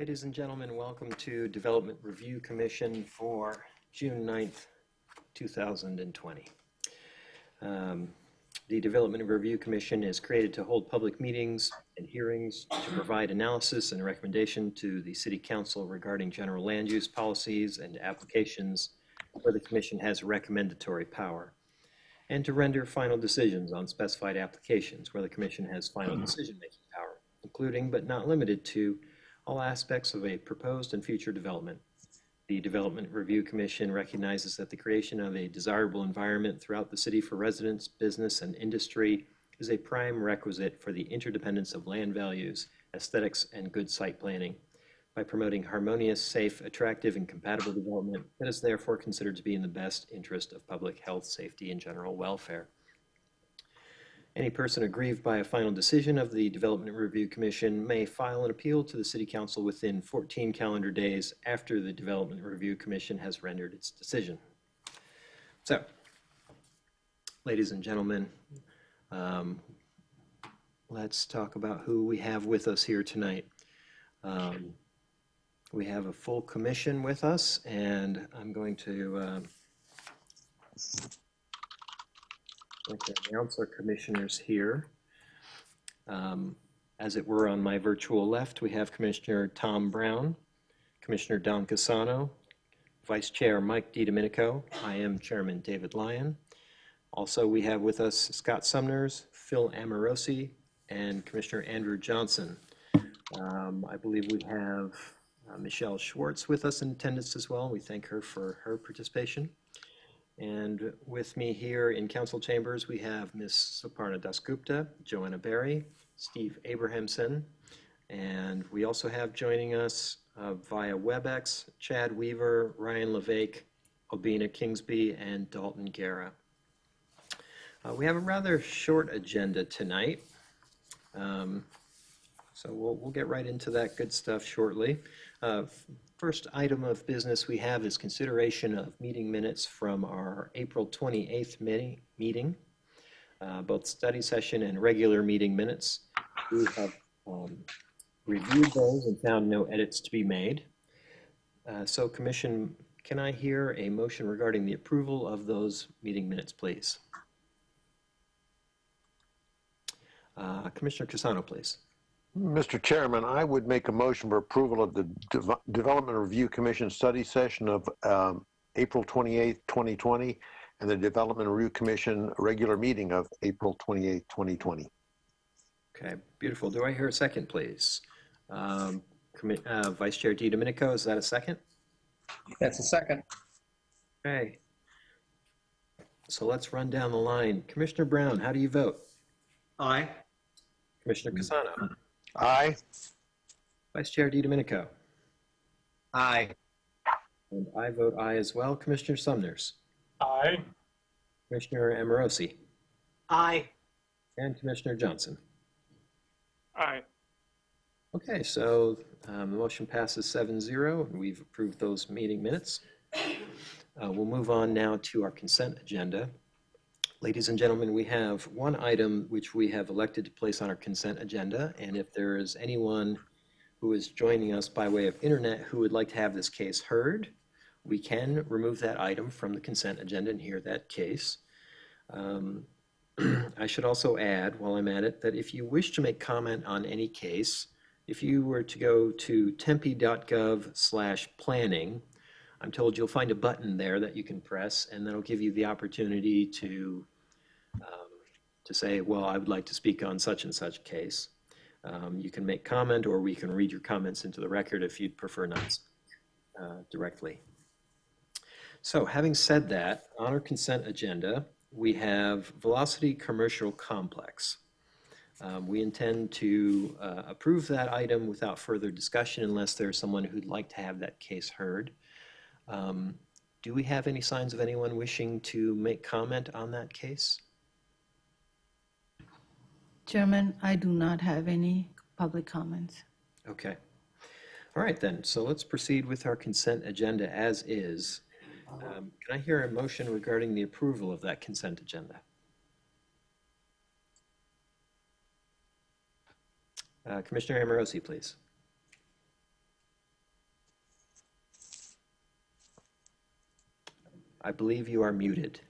Ladies and gentlemen, welcome to Development Review Commission for June 9th, 2020. The Development Review Commission is created to hold public meetings and hearings to provide analysis and recommendation to the City Council regarding general land use policies and applications where the Commission has recommendatory power, and to render final decisions on specified applications where the Commission has final decision-making power, including but not limited to all aspects of a proposed and future development. The Development Review Commission recognizes that the creation of a desirable environment throughout the city for residents, business, and industry is a prime requisite for the interdependence of land values, aesthetics, and good site planning. By promoting harmonious, safe, attractive, and compatible development that is therefore considered to be in the best interest of public health, safety, and general welfare. Any person aggrieved by a final decision of the Development Review Commission may file an appeal to the City Council within 14 calendar days after the Development Review Commission has rendered its decision. So, ladies and gentlemen, let's talk about who we have with us here tonight. We have a full commission with us, and I'm going to announce our commissioners here. As it were, on my virtual left, we have Commissioner Tom Brown, Commissioner Don Casano, Vice Chair Mike DiDomenico. I am Chairman David Lyon. Also, we have with us Scott Sumners, Phil Amorosi, and Commissioner Andrew Johnson. I believe we have Michelle Schwartz with us in attendance as well. We thank her for her participation. And with me here in council chambers, we have Ms. Suparna Dasgupta, Joanna Berry, Steve Abrahamson, and we also have joining us via WebEx, Chad Weaver, Ryan LeVake, Albina Kingsby, and Dalton Guerra. We have a rather short agenda tonight, so we'll get right into that good stuff shortly. First item of business we have is consideration of meeting minutes from our April 28th meeting, both study session and regular meeting minutes. We have reviewed those and found no edits to be made. So Commission, can I hear a motion regarding the approval of those meeting minutes, please? Commissioner Casano, please. Mr. Chairman, I would make a motion for approval of the Development Review Commission study session of April 28th, 2020, and the Development Review Commission regular meeting of April 28th, 2020. Okay, beautiful. Do I hear a second, please? Vice Chair DiDomenico, is that a second? That's a second. Okay. So let's run down the line. Commissioner Brown, how do you vote? Aye. Commissioner Casano? Aye. Vice Chair DiDomenico? Aye. And I vote aye as well. Commissioner Sumners? Aye. Commissioner Amorosi? Aye. And Commissioner Johnson? Aye. Okay, so the motion passes 7-0, and we've approved those meeting minutes. We'll move on now to our consent agenda. Ladies and gentlemen, we have one item which we have elected to place on our consent agenda, and if there is anyone who is joining us by way of internet who would like to have this case heard, we can remove that item from the consent agenda and hear that case. I should also add, while I'm at it, that if you wish to make comment on any case, if you were to go to tempe.gov/planning, I'm told you'll find a button there that you can press, and that'll give you the opportunity to say, well, I would like to speak on such and such case. You can make comment, or we can read your comments into the record if you'd prefer not directly. So having said that, on our consent agenda, we have Velocity Commercial Complex. We intend to approve that item without further discussion unless there's someone who'd like to have that case heard. Do we have any signs of anyone wishing to make comment on that case? Chairman, I do not have any public comments. Okay. All right then, so let's proceed with our consent agenda as is. Can I hear a motion regarding the approval of that consent agenda? Commissioner Amorosi, please. I believe you are muted.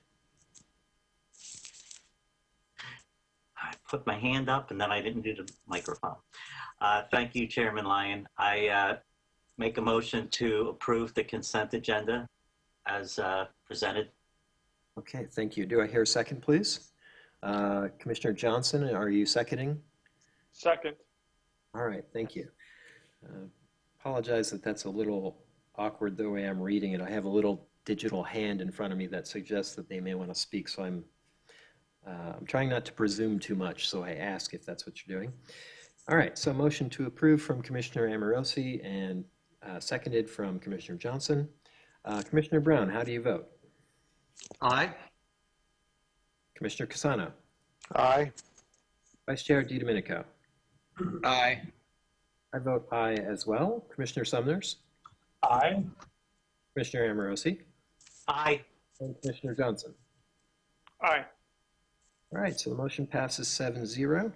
I put my hand up and then I didn't do the microphone. Thank you, Chairman Lyon. I make a motion to approve the consent agenda as presented. Okay, thank you. Do I hear a second, please? Commissioner Johnson, are you seconding? Second. All right, thank you. Apologize that that's a little awkward the way I'm reading it. I have a little digital hand in front of me that suggests that they may want to speak, so I'm trying not to presume too much, so I ask if that's what you're doing. All right, so motion to approve from Commissioner Amorosi and seconded from Commissioner Johnson. Commissioner Brown, how do you vote? Aye. Commissioner Casano? Aye. Vice Chair DiDomenico? Aye. I vote aye as well. Commissioner Sumners? Aye. Commissioner Amorosi? Aye. And Commissioner Johnson? Aye. All right, so the motion passes 7-0.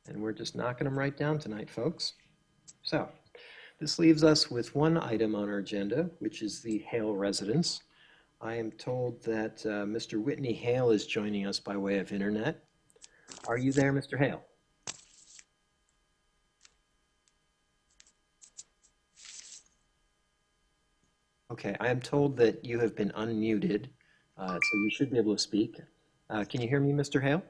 And we're just knocking them right down tonight, folks. So this leaves us with one item on our agenda, which is the Hale residence. I am told that Mr. Whitney Hale is joining us by way of internet. Are you there, Mr. Hale? Okay, I am told that you have been unmuted, so you should be able to speak. Can you hear me, Mr. Hale?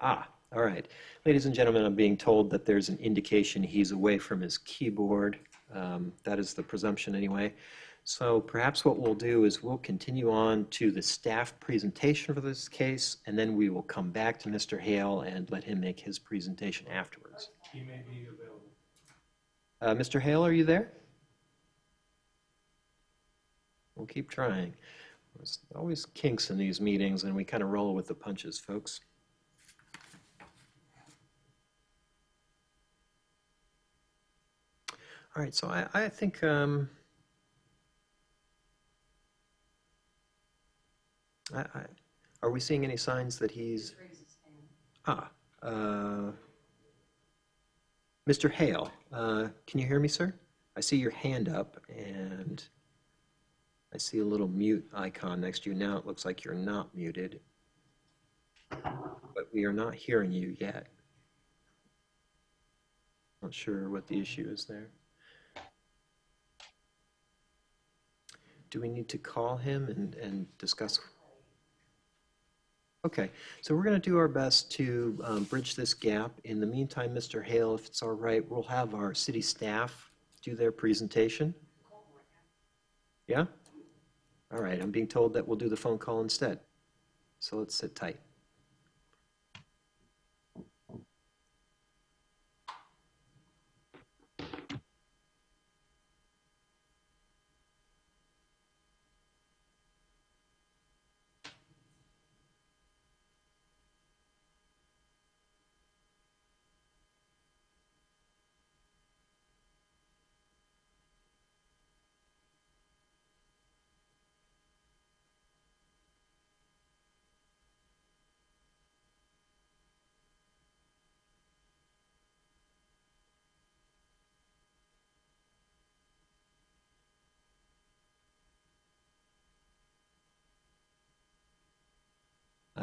Ah, all right. Ladies and gentlemen, I'm being told that there's an indication he's away from his keyboard. That is the presumption anyway. So perhaps what we'll do is we'll continue on to the staff presentation for this case, and then we will come back to Mr. Hale and let him make his presentation afterwards. He may be available. Mr. Hale, are you there? We'll keep trying. There's always kinks in these meetings, and we kind of roll with the punches, folks. All right, so I think are we seeing any signs that he's Mr. Hale, can you hear me, sir? I see your hand up and I see a little mute icon next to you. Now it looks like you're not muted, but we are not hearing you yet. Not sure what the issue is there. Do we need to call him and discuss? Okay, so we're going to do our best to bridge this gap. In the meantime, Mr. Hale, if it's all right, we'll have our city staff do their presentation. Yeah? All right, I'm being told that we'll do the phone call instead. So let's sit tight.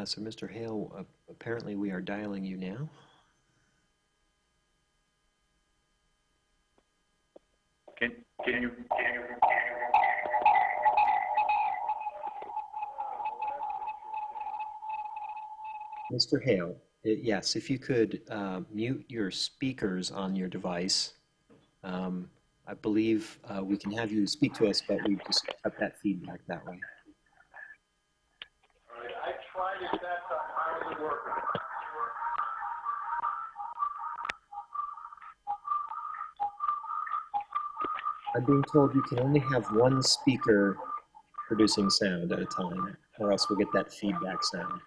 So Mr. Hale, apparently we are dialing you now. Can you? Mr. Hale, yes, if you could mute your speakers on your device. I believe we can have you speak to us, but we just cut that feedback that way. All right, I tried it that time. How is it working? I'm being told you can only have one speaker producing sound at a time, or else we'll get that feedback sound.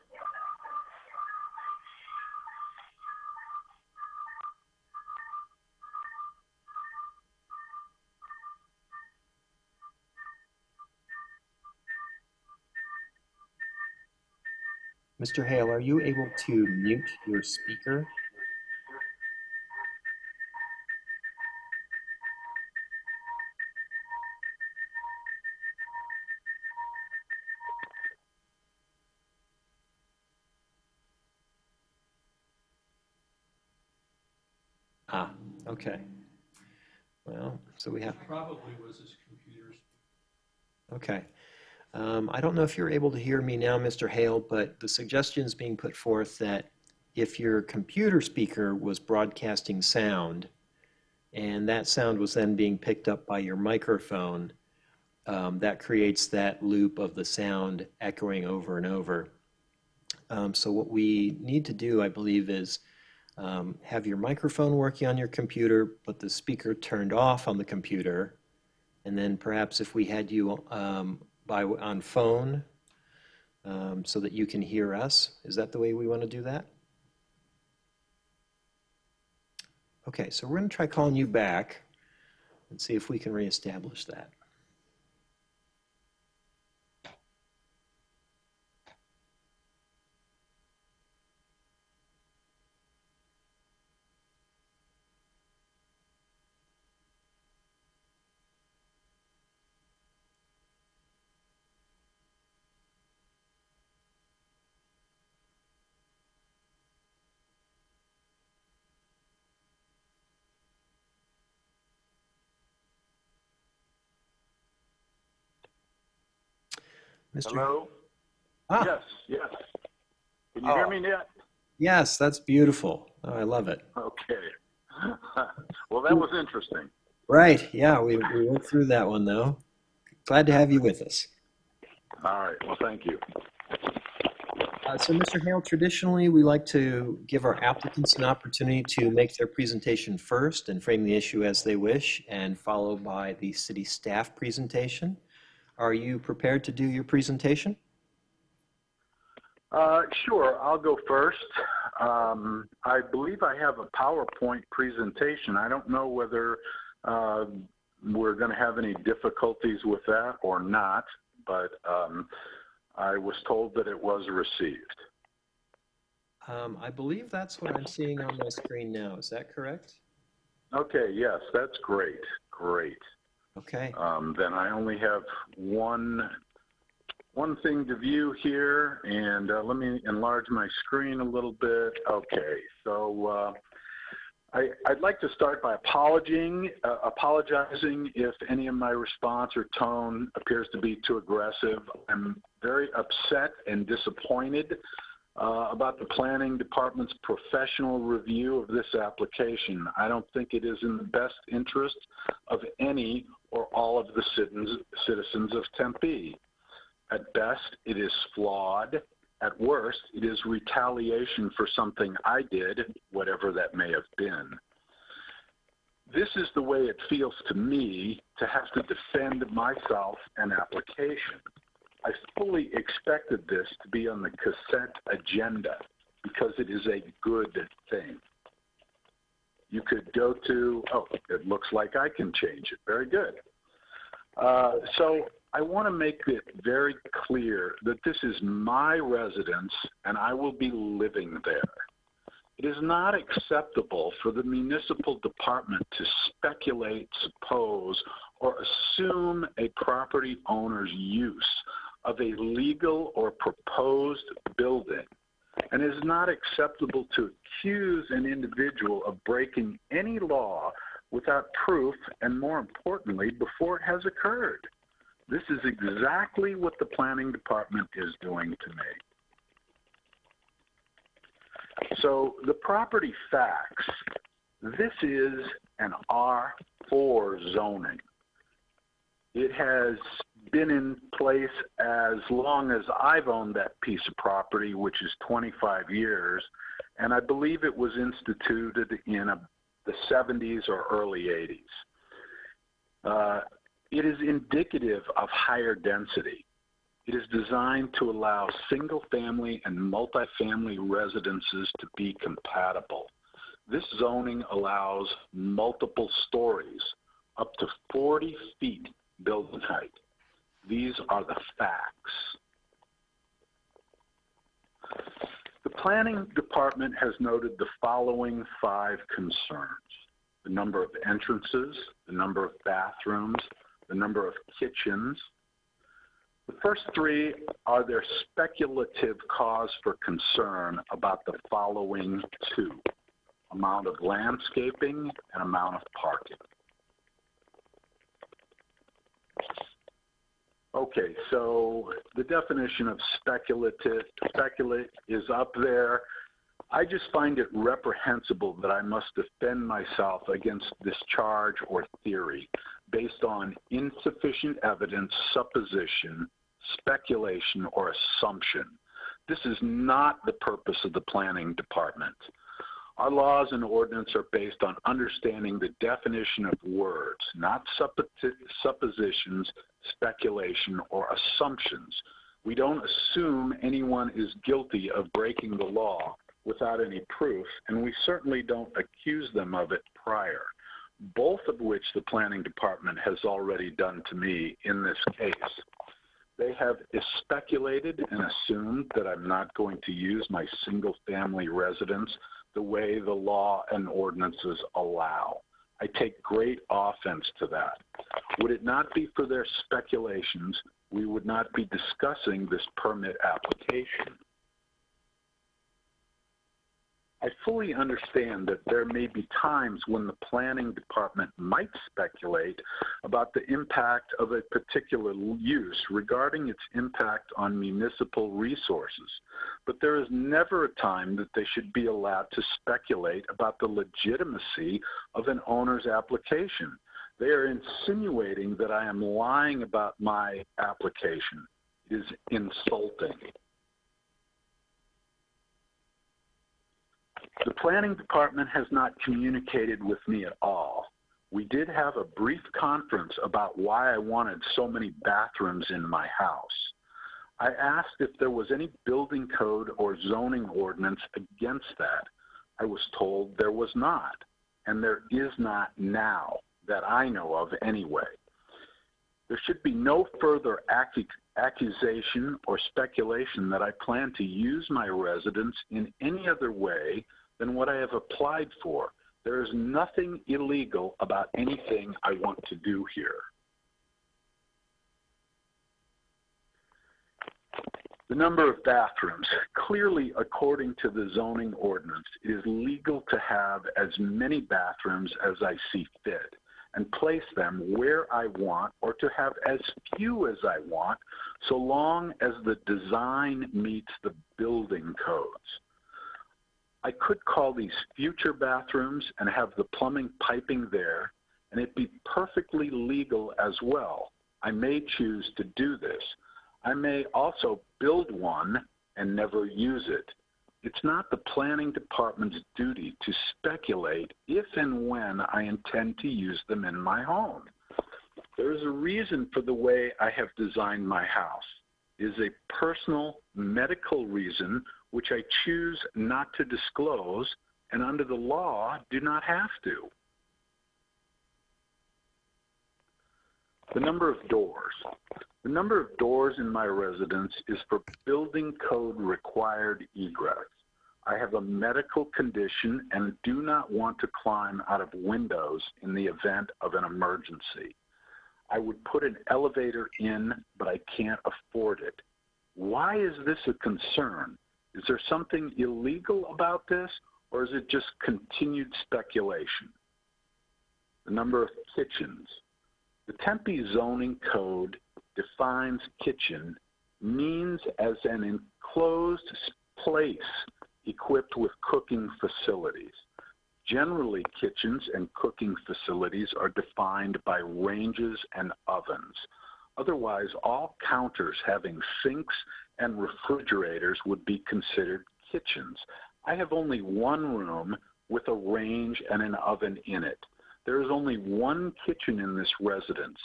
Mr. Hale, are you able to mute your speaker? Ah, okay. Well, so we have. Probably was his computer's. Okay. I don't know if you're able to hear me now, Mr. Hale, but the suggestion is being put forth that if your computer speaker was broadcasting sound and that sound was then being picked up by your microphone, that creates that loop of the sound echoing over and over. So what we need to do, I believe, is have your microphone working on your computer, but the speaker turned off on the computer. And then perhaps if we had you on phone so that you can hear us, is that the way we want to do that? Okay, so we're going to try calling you back and see if we can reestablish that. Mr. Hello? Ah, Yes, yes. Can you hear me yet? yes, that's beautiful. Oh, I love it. Okay. Well, that was interesting. Right, yeah, we went through that one though. Glad to have you with us. All right, well, thank you. So, Mr. Hale, traditionally, we like to give our applicants an opportunity to make their presentation first and frame the issue as they wish, and followed by the city staff presentation. Are you prepared to do your presentation? Sure, I'll go first. I believe I have a PowerPoint presentation. I don't know whether we're going to have any difficulties with that or not, but I was told that it was received. I believe that's what I'm seeing on my screen now. Is that correct? Okay, yes, that's great, great. Okay. Then I only have one thing to view here, and let me enlarge my screen a little bit. Okay, so I'd like to start by apologizing if any of my response or tone appears to be too aggressive. I'm very upset and disappointed about the planning department's professional review of this application. I don't think it is in the best interest of any or all of the citizens of Tempe. At best, it is flawed. At worst, it is retaliation for something I did, whatever that may have been. This is the way it feels to me to have to defend myself and application. I fully expected this to be on the consent agenda because it is a good thing. You could go to, oh, it looks like I can change it. Very good. So I want to make it very clear that this is my residence and I will be living there. It is not acceptable for the municipal department to speculate, suppose, or assume a property owner's use of a legal or proposed building, and it is not acceptable to accuse an individual of breaking any law without proof and, more importantly, before it has occurred. This is exactly what the planning department is doing to me. So the property facts, this is an R4 zoning. It has been in place as long as I've owned that piece of property, which is 25 years, and I believe it was instituted in the 70s or early 80s. It is indicative of higher density. It is designed to allow single-family and multifamily residences to be compatible. This zoning allows multiple stories, up to 40 feet building height. These are the facts. The planning department has noted the following 5 concerns: the number of entrances, the number of bathrooms, the number of kitchens. The first 3 are their speculative cause for concern about the following 2: amount of landscaping and amount of parking. Okay, so the definition of speculate is up there. I just find it reprehensible that I must defend myself against this charge or theory based on insufficient evidence, supposition, speculation, or assumption. This is not the purpose of the planning department. Our laws and ordinance are based on understanding the definition of words, not suppositions, speculation, or assumptions. We don't assume anyone is guilty of breaking the law without any proof, and we certainly don't accuse them of it prior, both of which the planning department has already done to me in this case. They have speculated and assumed that I'm not going to use my single-family residence the way the law and ordinances allow. I take great offense to that. Would it not be for their speculations, we would not be discussing this permit application. I fully understand that there may be times when the planning department might speculate about the impact of a particular use regarding its impact on municipal resources, but there is never a time that they should be allowed to speculate about the legitimacy of an owner's application. They are insinuating that I am lying about my application. It is insulting. The planning department has not communicated with me at all. We did have a brief conference about why I wanted so many bathrooms in my house. I asked if there was any building code or zoning ordinance against that. I was told there was not, and there is not now that I know of anyway. There should be no further accusation or speculation that I plan to use my residence in any other way than what I have applied for. There is nothing illegal about anything I want to do here. The number of bathrooms. Clearly, according to the zoning ordinance, it is legal to have as many bathrooms as I see fit and place them where I want, or to have as few as I want, so long as the design meets the building codes. I could call these future bathrooms and have the plumbing piping there, and it'd be perfectly legal as well. I may choose to do this. I may also build one and never use it. It's not the planning department's duty to speculate if and when I intend to use them in my home. There is a reason for the way I have designed my house. It is a personal medical reason which I choose not to disclose, and under the law do not have to. The number of doors. The number of doors in my residence is for building code required egress. I have a medical condition and do not want to climb out of windows in the event of an emergency. I would put an elevator in, but I can't afford it. Why is this a concern? Is there something illegal about this, or is it just continued speculation? The number of kitchens. The Tempe zoning code defines kitchen means as an enclosed place equipped with cooking facilities. Generally, kitchens and cooking facilities are defined by ranges and ovens. Otherwise, all counters having sinks and refrigerators would be considered kitchens. I have only one room with a range and an oven in it. There is only one kitchen in this residence.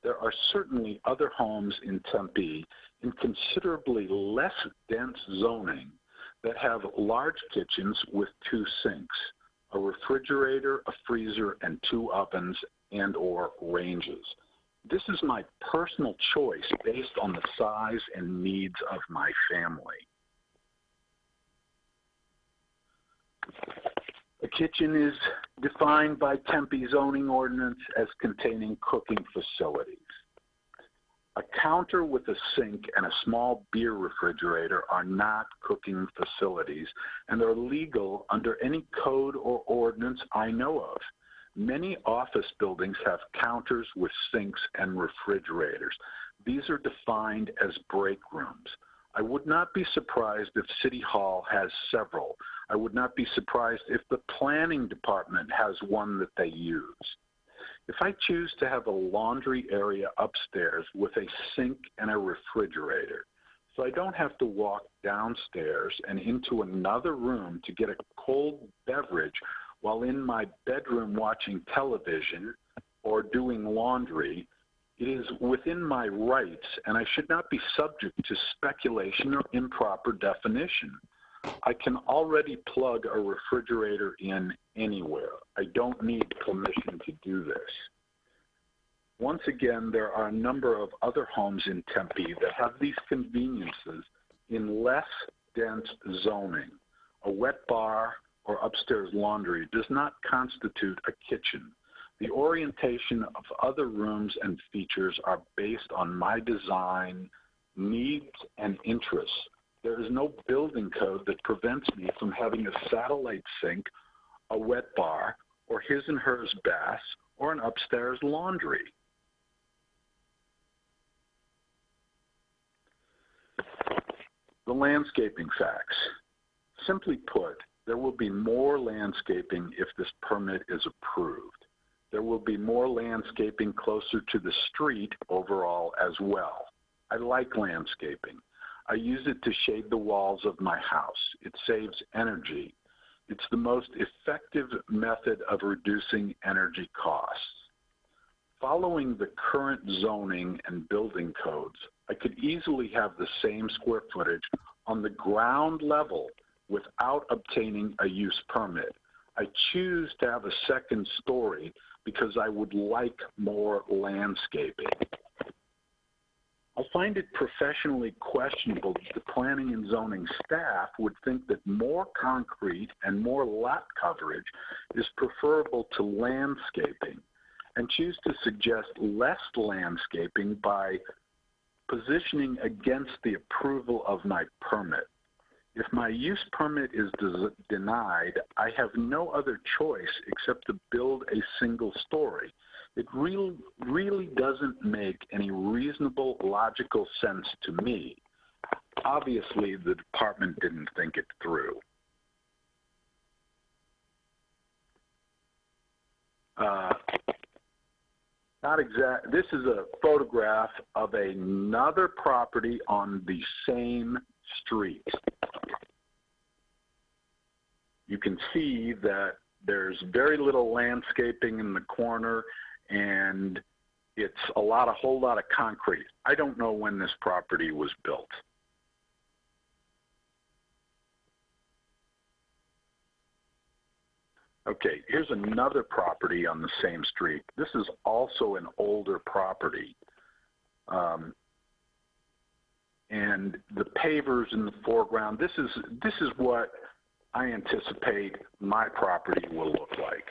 There are certainly other homes in Tempe in considerably less dense zoning that have large kitchens with 2 sinks, a refrigerator, a freezer, and 2 ovens and/or ranges. This is my personal choice based on the size and needs of my family. A kitchen is defined by Tempe zoning ordinance as containing cooking facilities. A counter with a sink and a small beer refrigerator are not cooking facilities and are legal under any code or ordinance I know of. Many office buildings have counters with sinks and refrigerators. These are defined as break rooms. I would not be surprised if City Hall has several. I would not be surprised if the planning department has one that they use. If I choose to have a laundry area upstairs with a sink and a refrigerator, so I don't have to walk downstairs and into another room to get a cold beverage while in my bedroom watching television or doing laundry, it is within my rights and I should not be subject to speculation or improper definition. I can already plug a refrigerator in anywhere. I don't need permission to do this. Once again, there are a number of other homes in Tempe that have these conveniences in less dense zoning. A wet bar or upstairs laundry does not constitute a kitchen. The orientation of other rooms and features are based on my design, needs, and interests. There is no building code that prevents me from having a satellite sink, a wet bar, or his and hers baths, or an upstairs laundry. The landscaping facts. Simply put, there will be more landscaping if this permit is approved. There will be more landscaping closer to the street overall as well. I like landscaping. I use it to shade the walls of my house. It saves energy. It's the most effective method of reducing energy costs. Following the current zoning and building codes, I could easily have the same square footage on the ground level without obtaining a use permit. I choose to have a second story because I would like more landscaping. I find it professionally questionable that the planning and zoning staff would think that more concrete and more lot coverage is preferable to landscaping and choose to suggest less landscaping by positioning against the approval of my permit. If my use permit is denied, I have no other choice except to build a single story. It really doesn't make any reasonable, logical sense to me. Obviously, the department didn't think it through. This is a photograph of another property on the same street. You can see that there's very little landscaping in the corner and it's a whole lot of concrete. I don't know when this property was built. Okay, here's another property on the same street. This is also an older property. And the pavers in the foreground, this is what I anticipate my property will look like,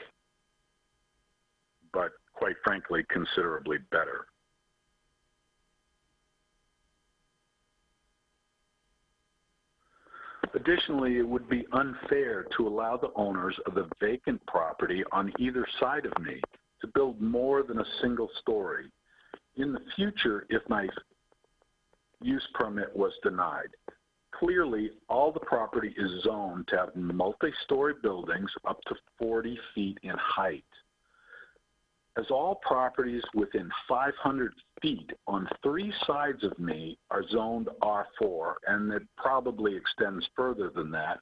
but quite frankly, considerably better. Additionally, it would be unfair to allow the owners of the vacant property on either side of me to build more than a single story. In the future, if my use permit was denied, clearly all the property is zoned to have multi-story buildings up to 40 feet in height. As all properties within 500 feet on 3 sides of me are zoned R4, and it probably extends further than that,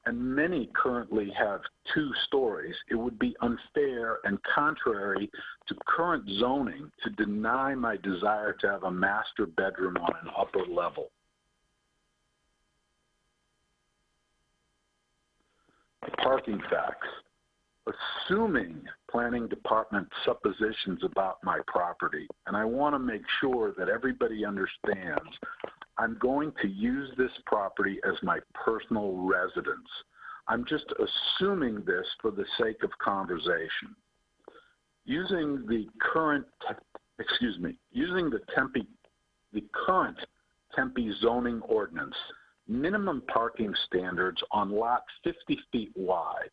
and many currently have 2 stories, it would be unfair and contrary to current zoning to deny my desire to have a master bedroom on an upper level. Parking facts. Assuming planning department suppositions about my property, and I want to make sure that everybody understands, I'm going to use this property as my personal residence. I'm just assuming this for the sake of conversation. Using the current current Tempe zoning ordinance, minimum parking standards on lot 50 feet wide.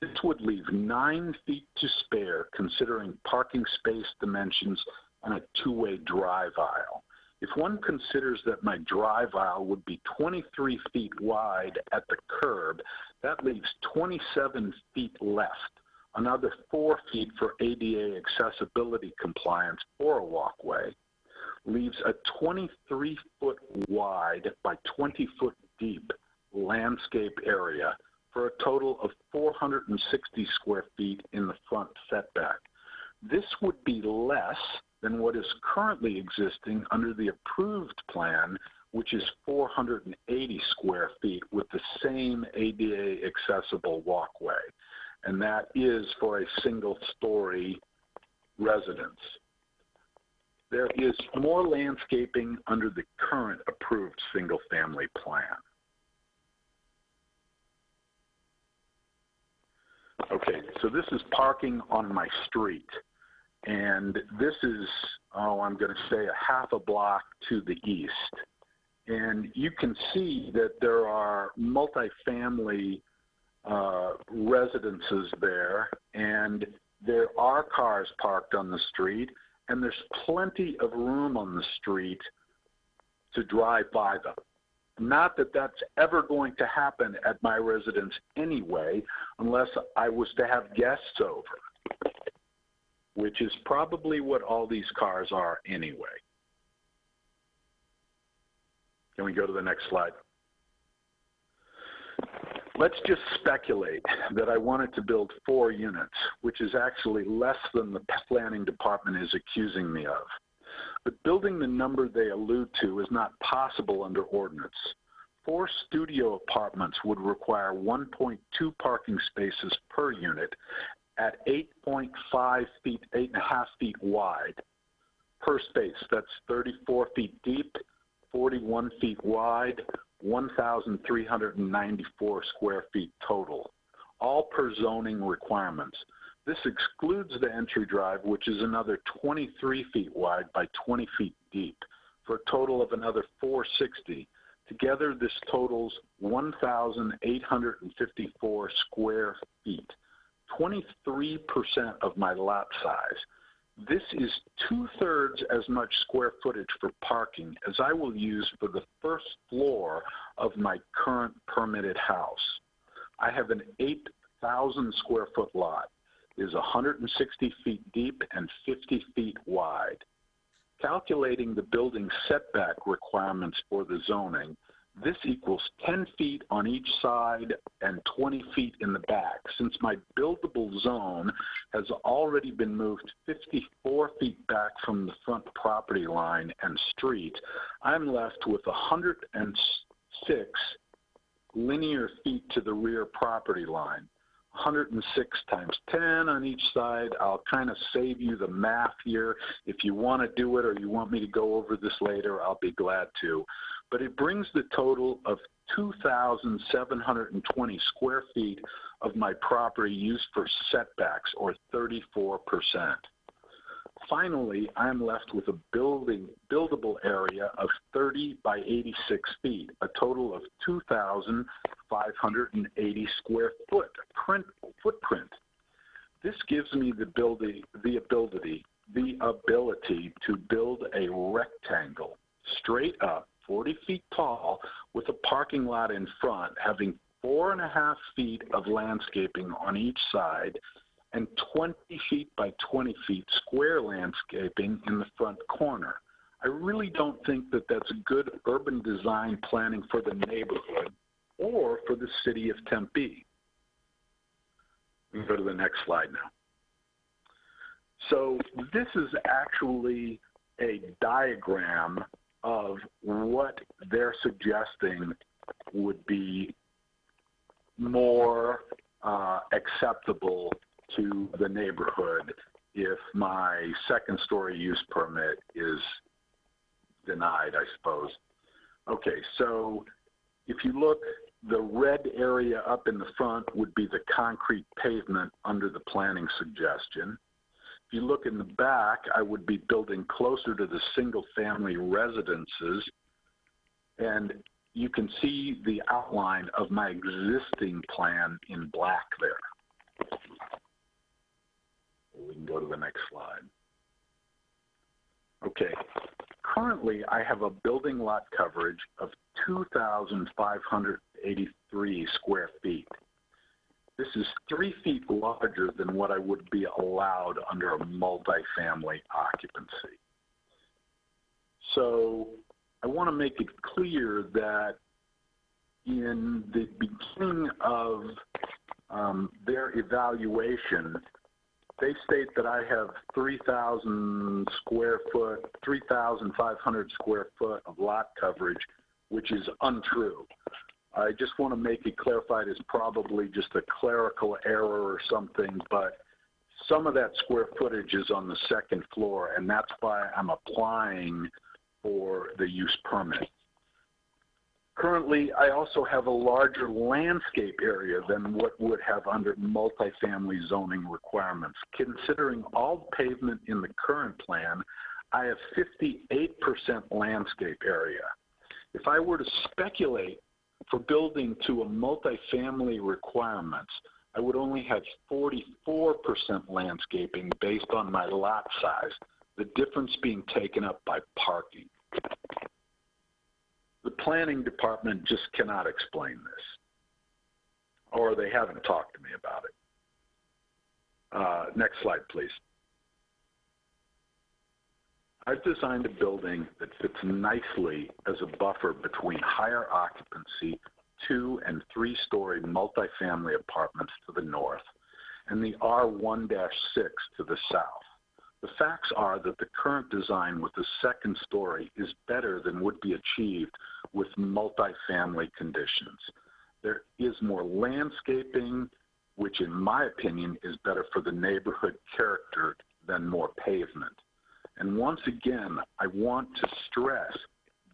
This would leave 9 feet to spare considering parking space dimensions and a two-way drive aisle. If one considers that my drive aisle would be 23 feet wide at the curb, that leaves 27 feet left, another 4 feet for ADA accessibility compliance or a walkway, leaves a 23-foot wide by 20-foot deep landscape area for a total of 460 square feet in the front setback. This would be less than what is currently existing under the approved plan, which is 480 square feet with the same ADA accessible walkway. And that is for a single-story residence. There is more landscaping under the current approved single-family plan. Okay, so this is parking on my street. And this is, I'm going to say a half a block to the east. And you can see that there are multifamily residences there, and there are cars parked on the street, and there's plenty of room on the street to drive by them. Not that that's ever going to happen at my residence anyway, unless I was to have guests over, which is probably what all these cars are anyway. Can we go to the next slide? Let's just speculate that I wanted to build 4 units, which is actually less than the planning department is accusing me of. But building the number they allude to is not possible under ordinance. 4 studio apartments would require 1.2 parking spaces per unit at 8.5 feet, 8.5 feet wide per space. That's 34 feet deep, 41 feet wide, 1,394 square feet total, all per zoning requirements. This excludes the entry drive, which is another 23 feet wide by 20 feet deep, for a total of another 460. Together, this totals 1,854 square feet, 23% of my lot size. This is 2/3 as much square footage for parking as I will use for the first floor of my current permitted house. I have an 8,000 square foot lot. It is 160 feet deep and 50 feet wide. Calculating the building setback requirements for the zoning, this equals 10 feet on each side and 20 feet in the back. Since my buildable zone has already been moved 54 feet back from the front property line and street, I'm left with 106 linear feet to the rear property line. 106 times 10 on each side. I'll kind of save you the math here. If you want to do it or you want me to go over this later, I'll be glad to. But it brings the total of 2,720 square feet of my property used for setbacks, or 34%. Finally, I'm left with a buildable area of 30 by 86 feet, a total of 2,580 square footprint. This gives me the ability to build a rectangle straight up 40 feet tall with a parking lot in front, having 4.5 feet of landscaping on each side and 20 feet by 20 feet square landscaping in the front corner. I really don't think that that's good urban design planning for the neighborhood or for the city of Tempe. We can go to the next slide now. So this is actually a diagram of what they're suggesting would be more acceptable to the neighborhood if my second-story use permit is denied, I suppose. Okay, so if you look The red area up in the front would be the concrete pavement under the planning suggestion. If you look in the back, I would be building closer to the single-family residences, and you can see the outline of my existing plan in black there. We can go to the next slide. Okay, currently I have a building lot coverage of 2,583 square feet. This is 3 feet larger than what I would be allowed under a multifamily occupancy. So I want to make it clear that in the beginning of their evaluation, they state that I have 3,000 square foot, 3,500 square foot of lot coverage, which is untrue. I just want to make it clarified as probably just a clerical error or something, but some of that square footage is on the second floor, and that's why I'm applying for the use permit. Currently, I also have a larger landscape area than what would have under multifamily zoning requirements. Considering all pavement in the current plan, I have 58% landscape area. If I were to speculate for building to a multifamily requirements, I would only have 44% landscaping based on my lot size, the difference being taken up by parking. The planning department just cannot explain this, or they haven't talked to me about it. Next slide, please. I've designed a building that fits nicely as a buffer between higher occupancy 2- and 3-story multifamily apartments to the north and the R1-6 to the south. The facts are that the current design with the second story is better than would be achieved with multifamily conditions. There is more landscaping, which in my opinion is better for the neighborhood character than more pavement. And once again, I want to stress,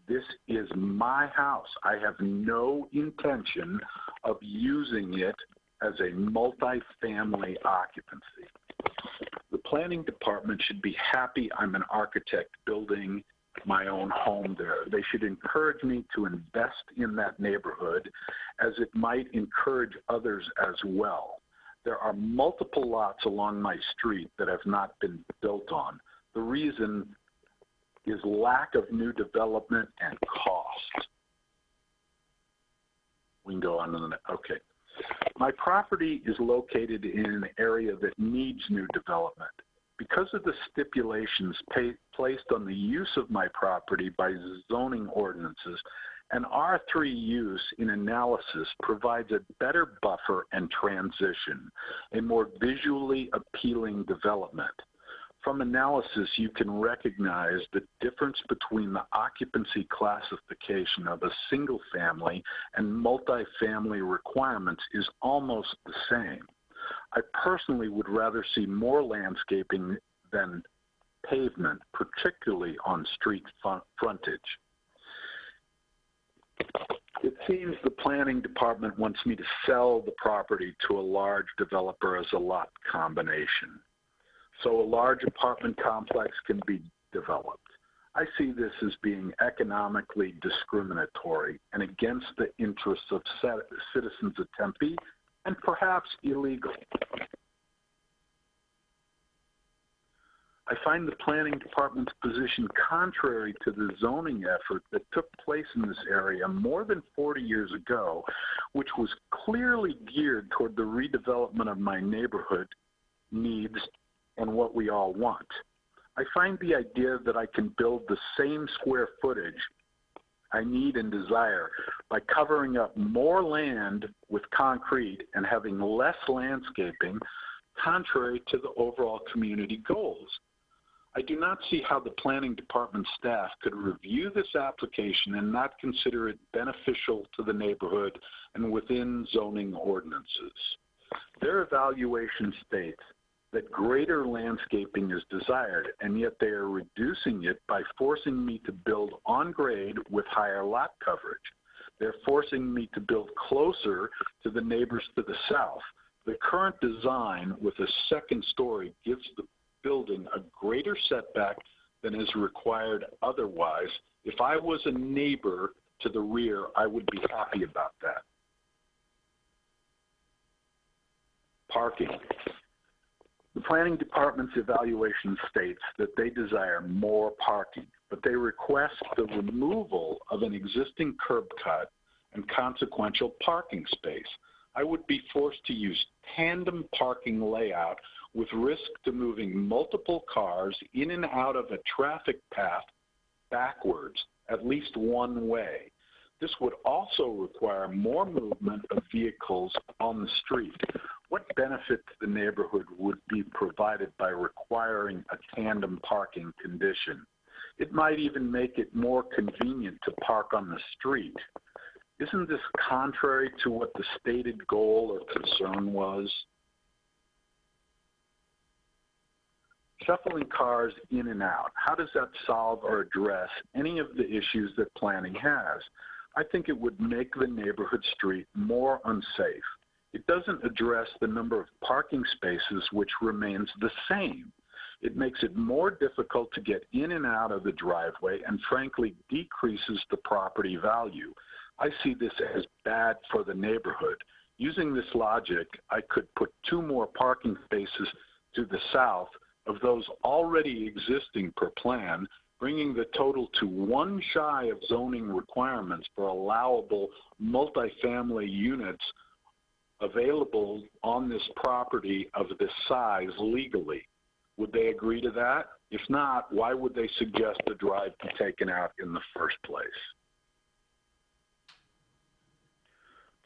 this is my house. I have no intention of using it as a multifamily occupancy. The planning department should be happy I'm an architect building my own home there. They should encourage me to invest in that neighborhood, as it might encourage others as well. There are multiple lots along my street that have not been built on. The reason is lack of new development and cost. We can go on to the next. Okay. My property is located in an area that needs new development. Because of the stipulations placed on the use of my property by zoning ordinances, an R3 use in analysis provides a better buffer and transition, a more visually appealing development. From analysis, you can recognize the difference between the occupancy classification of a single family and multifamily requirements is almost the same. I personally would rather see more landscaping than pavement, particularly on street frontage. It seems the planning department wants me to sell the property to a large developer as a lot combination, so a large apartment complex can be developed. I see this as being economically discriminatory and against the interests of citizens of Tempe, and perhaps illegal. I find the planning department's position contrary to the zoning effort that took place in this area more than 40 years ago, which was clearly geared toward the redevelopment of my neighborhood needs and what we all want. I find the idea that I can build the same square footage I need and desire by covering up more land with concrete and having less landscaping contrary to the overall community goals. I do not see how the planning department staff could review this application and not consider it beneficial to the neighborhood and within zoning ordinances. Their evaluation states that greater landscaping is desired, and yet they are reducing it by forcing me to build on grade with higher lot coverage. They're forcing me to build closer to the neighbors to the south. The current design with a second story gives the building a greater setback than is required otherwise. If I was a neighbor to the rear, I would be happy about that. Parking. The planning department's evaluation states that they desire more parking, but they request the removal of an existing curb cut and consequential parking space. I would be forced to use tandem parking layout with risk to moving multiple cars in and out of a traffic path backwards, at least one way. This would also require more movement of vehicles on the street. What benefit to the neighborhood would be provided by requiring a tandem parking condition? It might even make it more convenient to park on the street. Isn't this contrary to what the stated goal or concern was? Shuffling cars in and out, how does that solve or address any of the issues that planning has? I think it would make the neighborhood street more unsafe. It doesn't address the number of parking spaces, which remains the same. It makes it more difficult to get in and out of the driveway and frankly decreases the property value. I see this as bad for the neighborhood. Using this logic, I could put 2 more parking spaces to the south of those already existing per plan, bringing the total to 1 shy of zoning requirements for allowable multifamily units available on this property of this size legally. Would they agree to that? If not, why would they suggest the drive be taken out in the first place?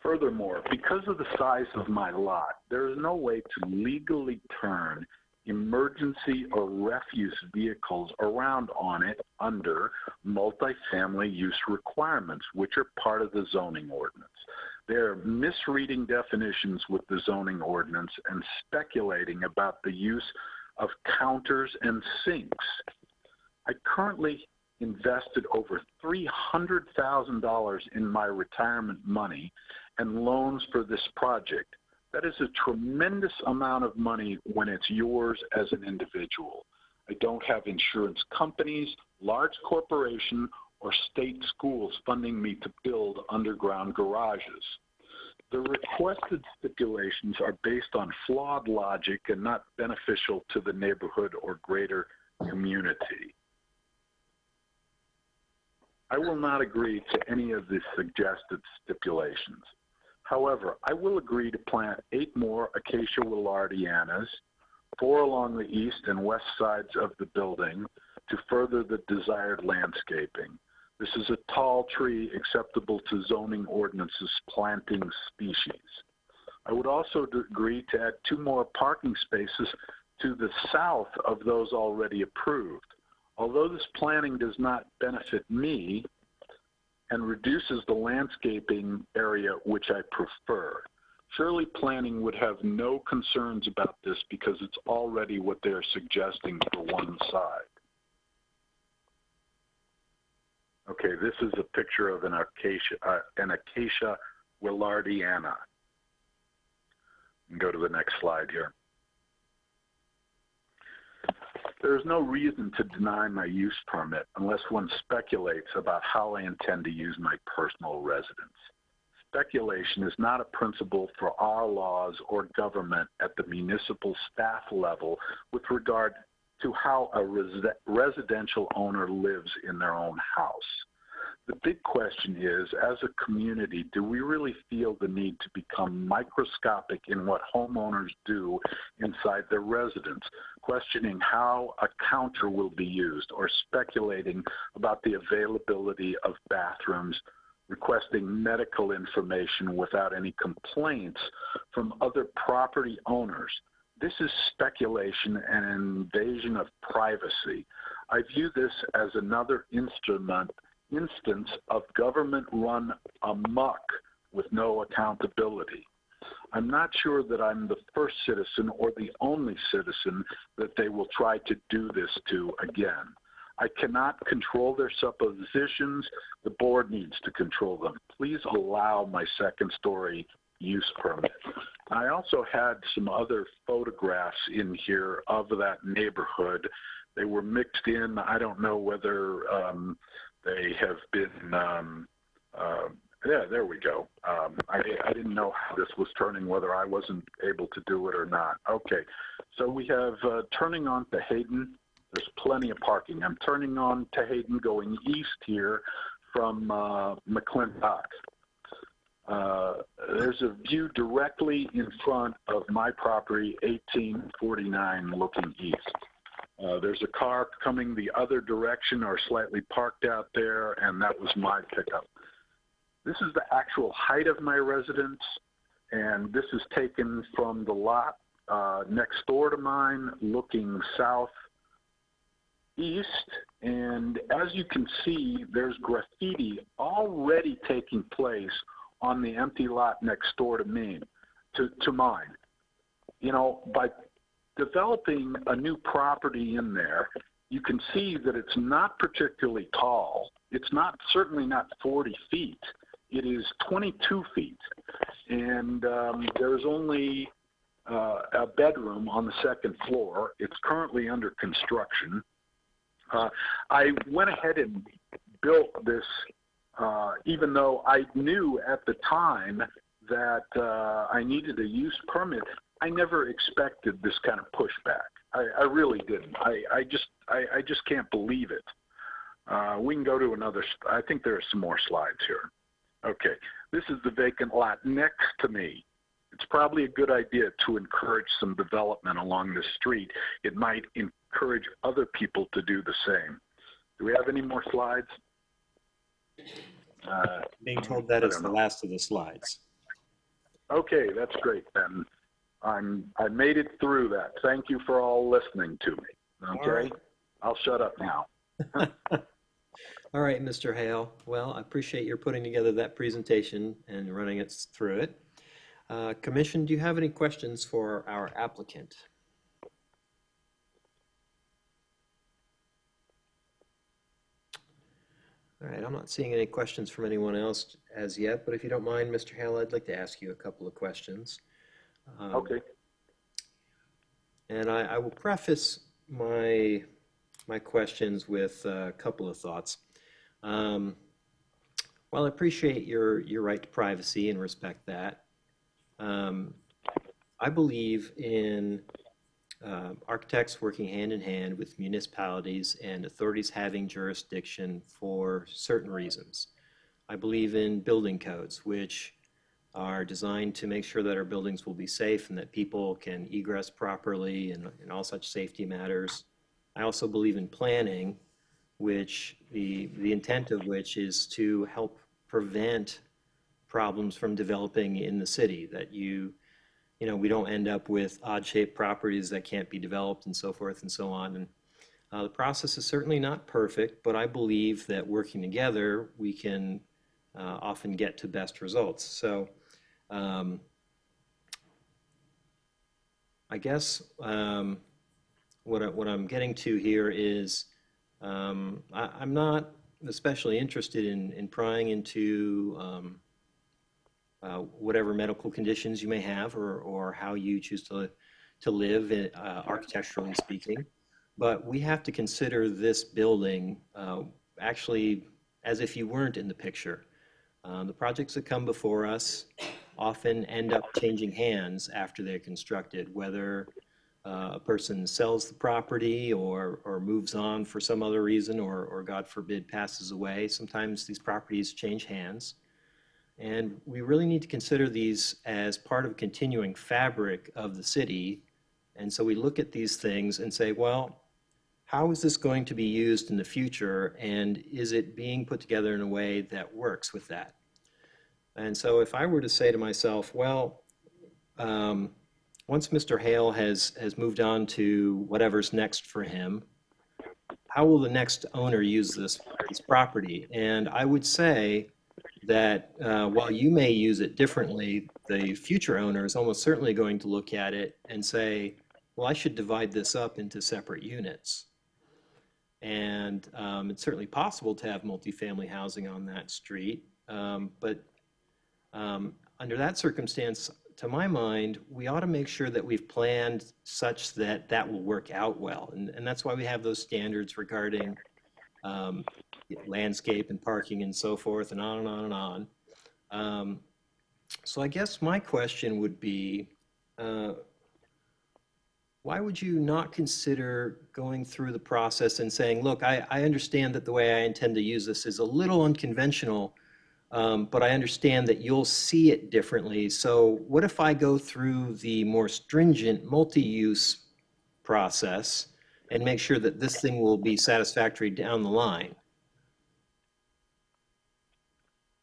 Furthermore, because of the size of my lot, there is no way to legally turn emergency or refuse vehicles around on it under multifamily use requirements, which are part of the zoning ordinance. They're misreading definitions with the zoning ordinance and speculating about the use of counters and sinks. I currently invested over $300,000 in my retirement money and loans for this project. That is a tremendous amount of money when it's yours as an individual. I don't have insurance companies, large corporations, or state schools funding me to build underground garages. The requested stipulations are based on flawed logic and not beneficial to the neighborhood or greater community. I will not agree to any of the suggested stipulations. However, I will agree to plant 8 more acacia willardianas, 4 along the east and west sides of the building to further the desired landscaping. This is a tall tree acceptable to zoning ordinances planting species. I would also agree to add 2 more parking spaces to the south of those already approved. Although this planning does not benefit me and reduces the landscaping area which I prefer, surely planning would have no concerns about this because it's already what they're suggesting for one side. Okay, this is a picture of an acacia willardiana. And go to the next slide here. There is no reason to deny my use permit unless one speculates about how I intend to use my personal residence. Speculation is not a principle for our laws or government at the municipal staff level with regard to how a residential owner lives in their own house. The big question is, as a community, do we really feel the need to become microscopic in what homeowners do inside their residence, questioning how a counter will be used or speculating about the availability of bathrooms, requesting medical information without any complaints from other property owners? This is speculation and an invasion of privacy. I view this as another instance of government run amok with no accountability. I'm not sure that I'm the first citizen or the only citizen that they will try to do this to again. I cannot control their suppositions. The board needs to control them. Please allow my second story use permit. I also had some other photographs in here of that neighborhood. They were mixed in. I don't know whether they have been, yeah, there we go. I didn't know how this was turning, whether I wasn't able to do it or not. Okay, so we have turning on to Hayden. There's plenty of parking. I'm turning on to Hayden going east here from McClintock. There's a view directly in front of my property, 1849, looking east. There's a car coming the other direction or slightly parked out there, and that was my pickup. This is the actual height of my residence, and this is taken from the lot next door to mine, looking southeast. And as you can see, there's graffiti already taking place on the empty lot next door to me, to mine. You know, by developing a new property in there, you can see that it's not particularly tall. It's not, certainly not 40 feet. It is 22 feet. And there's only a bedroom on the second floor. It's currently under construction. I went ahead and built this, even though I knew at the time that I needed a use permit. I never expected this kind of pushback. I really didn't. I just can't believe it. We can go to another. I think there are some more slides here. Okay, this is the vacant lot next to me. It's probably a good idea to encourage some development along this street. It might encourage other people to do the same. Do we have any more slides? Being told that it's the last of the slides. Okay, that's great then. I made it through that. Thank you for all listening to me. Okay, right. I'll shut up now. All right, Mr. Hale. Well, I appreciate your putting together that presentation and running us through it. Commission, do you have any questions for our applicant? All right, I'm not seeing any questions from anyone else as yet, but if you don't mind, Mr. Hale, I'd like to ask you a couple of questions. Okay. And I will preface my questions with a couple of thoughts. While I appreciate your right to privacy and respect that, I believe in architects working hand in hand with municipalities and authorities having jurisdiction for certain reasons. I believe in building codes, which are designed to make sure that our buildings will be safe and that people can egress properly and all such safety matters. I also believe in planning, which the intent of which is to help prevent problems from developing in the city, that we don't end up with odd-shaped properties that can't be developed and so forth and so on. And the process is certainly not perfect, but I believe that working together, we can often get to best results. So I guess what I'm getting to here is I'm not especially interested in prying into whatever medical conditions you may have or how you choose to live, architecturally speaking. But we have to consider this building actually as if you weren't in the picture. The projects that come before us often end up changing hands after they're constructed, whether a person sells the property or moves on for some other reason or God forbid passes away. Sometimes these properties change hands. And we really need to consider these as part of a continuing fabric of the city. And so we look at these things and say, well, how is this going to be used in the future? And is it being put together in a way that works with that? And so if I were to say to myself, well, once Mr. Hale has moved on to whatever's next for him, how will the next owner use this property? And I would say that while you may use it differently, the future owner is almost certainly going to look at it and say, well, I should divide this up into separate units. And it's certainly possible to have multifamily housing on that street. But under that circumstance, to my mind, we ought to make sure that we've planned such that that will work out well. And that's why we have those standards regarding landscape and parking and so forth and on and on and on. So I guess my question would be, why would you not consider going through the process and saying, look, I understand that the way I intend to use this is a little unconventional, but I understand that you'll see it differently. So what if I go through the more stringent multi-use process and make sure that this thing will be satisfactory down the line?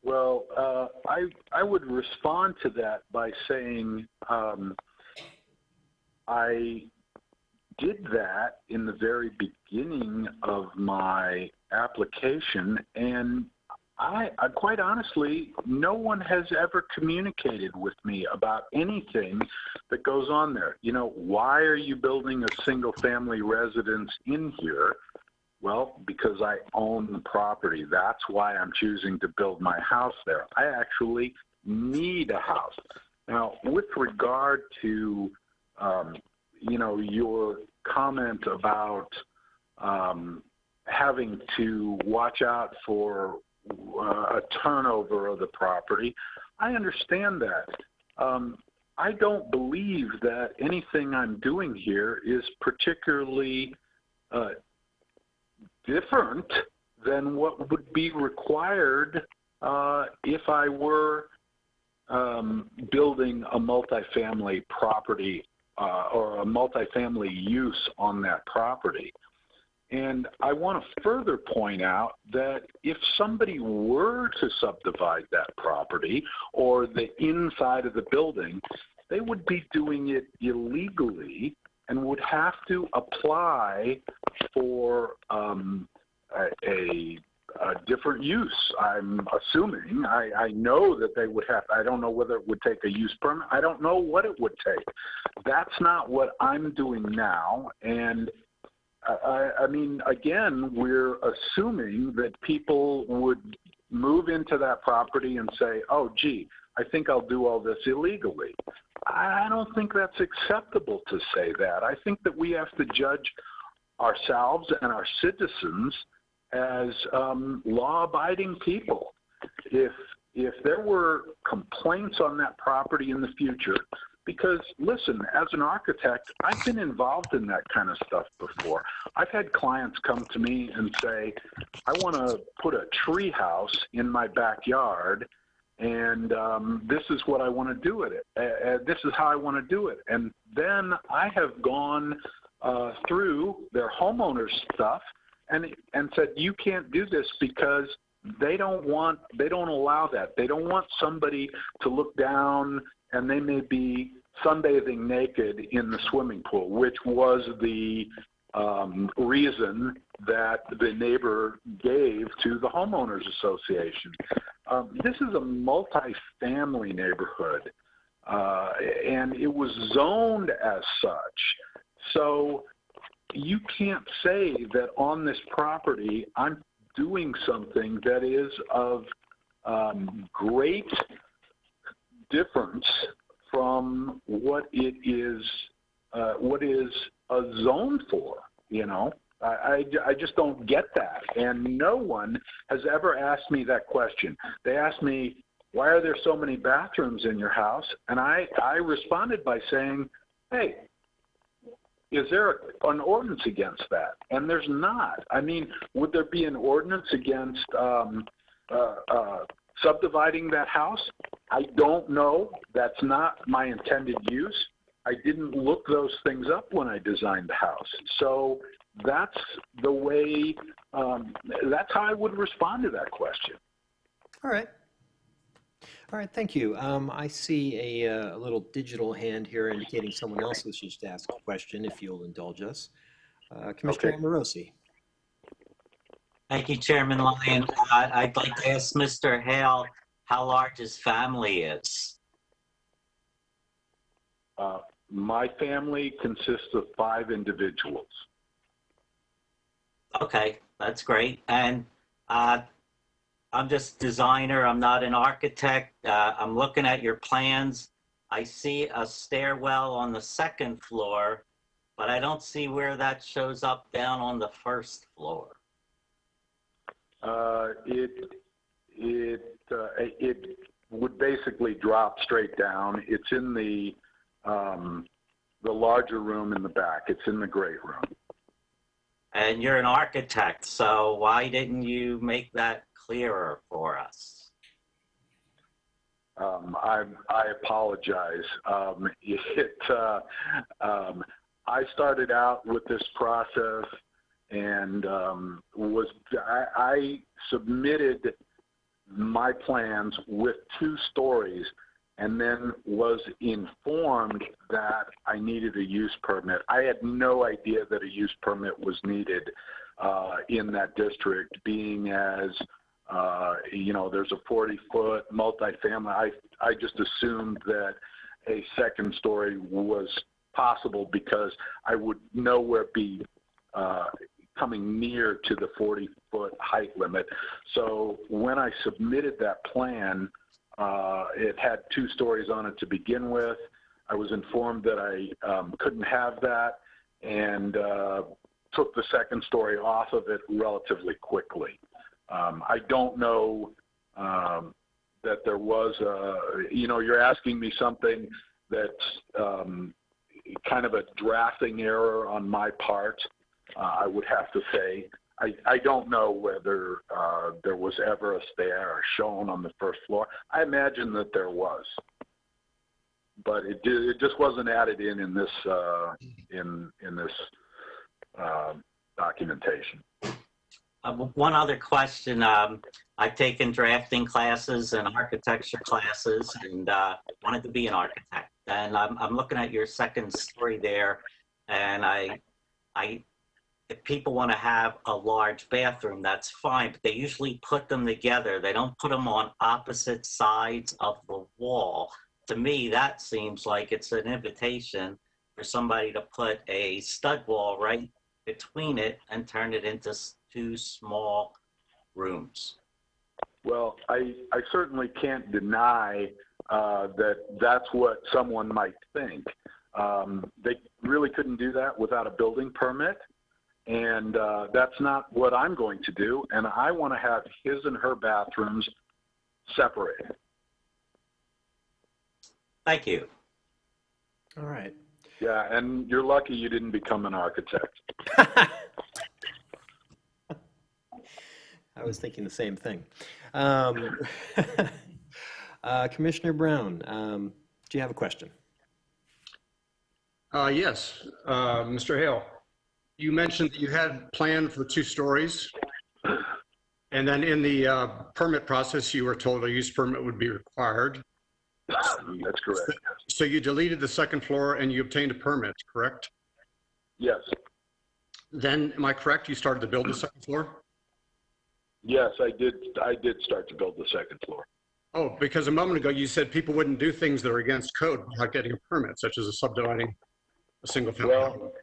Well, I would respond to that by saying I did that in the very beginning of my application, and I quite honestly, no one has ever communicated with me about anything that goes on there. You know, why are you building a single-family residence in here? Well, because I own the property. That's why I'm choosing to build my house there. I actually need a house. Now, with regard to, you know, your comment about having to watch out for a turnover of the property, I understand that. I don't believe that anything I'm doing here is particularly different than what would be required if I were building a multifamily property or a multifamily use on that property. And I want to further point out that if somebody were to subdivide that property or the inside of the building, they would be doing it illegally and would have to apply for a different use. I'm assuming, I know that they would have, I don't know whether it would take a use permit. I don't know what it would take. That's not what I'm doing now. And I mean, again, we're assuming that people would move into that property and say, oh, gee, I think I'll do all this illegally. I don't think that's acceptable to say that. I think that we have to judge ourselves and our citizens as law-abiding people. If there were complaints on that property in the future, because listen, as an architect, I've been involved in that kind of stuff before. I've had clients come to me and say, I want to put a tree house in my backyard, and this is what I want to do with it. This is how I want to do it. And then I have gone through their homeowners stuff and said, you can't do this because they don't allow that. They don't want somebody to look down and they may be sunbathing naked in the swimming pool, which was the reason that the neighbor gave to the homeowners association. This is a multifamily neighborhood, and it was zoned as such. So you can't say that on this property I'm doing something that is of great difference from what it is, what is zoned for, you know. I just don't get that. And no one has ever asked me that question. They asked me, why are there so many bathrooms in your house? And I responded by saying, hey, is there an ordinance against that? And there's not. I mean, would there be an ordinance against subdividing that house? I don't know. That's not my intended use. I didn't look those things up when I designed the house. So that's the way, that's how I would respond to that question. All right. All right, thank you. I see a little digital hand here indicating someone else wishes to ask a question, if you'll indulge us. Commissioner Amorosi. Thank you, Chairman Lyon. I'd like to ask Mr. Hale how large his family is. My family consists of 5 individuals. Okay, that's great. And I'm just designer. I'm not an architect. I'm looking at your plans. I see a stairwell on the second floor, but I don't see where that shows up down on the first floor. It would basically drop straight down. It's in the larger room in the back. It's in the great room. And you're an architect, so why didn't you make that clearer for us? I apologize. I started out with this process and I submitted my plans with 2 stories and then was informed that I needed a use permit. I had no idea that a use permit was needed in that district, being as there's a 40-foot multifamily. I just assumed that a second story was possible because I would nowhere be coming near to the 40-foot height limit. So when I submitted that plan, it had 2 stories on it to begin with. I was informed that I couldn't have that and took the second story off of it relatively quickly. I don't know that there was you're asking me something that's kind of a drafting error on my part, I would have to say. I don't know whether there was ever a stair shown on the first floor. I imagine that there was, but it just wasn't added in this documentation. One other question. I've taken drafting classes and architecture classes and wanted to be an architect. And I'm looking at your second story there, and if people want to have a large bathroom, that's fine, but they usually put them together. They don't put them on opposite sides of the wall. To me, that seems like it's an invitation for somebody to put a stud wall right between it and turn it into 2 small rooms. Well, I certainly can't deny that that's what someone might think. They really couldn't do that without a building permit. And that's not what I'm going to do. And I want to have his and her bathrooms separated. Thank you. All right. Yeah, and you're lucky you didn't become an architect. I was thinking the same thing. Commissioner Brown, do you have a question? Yes, Mr. Hale, you mentioned that you had planned for 2 stories, and then in the permit process, you were told a use permit would be required. That's correct. So you deleted the second floor and you obtained a permit, correct? Yes. Then, am I correct, you started to build the second floor? Yes, I did start to build the second floor. Oh, because a moment ago you said people wouldn't do things that are against code without getting a permit, such as subdividing a single family. Well,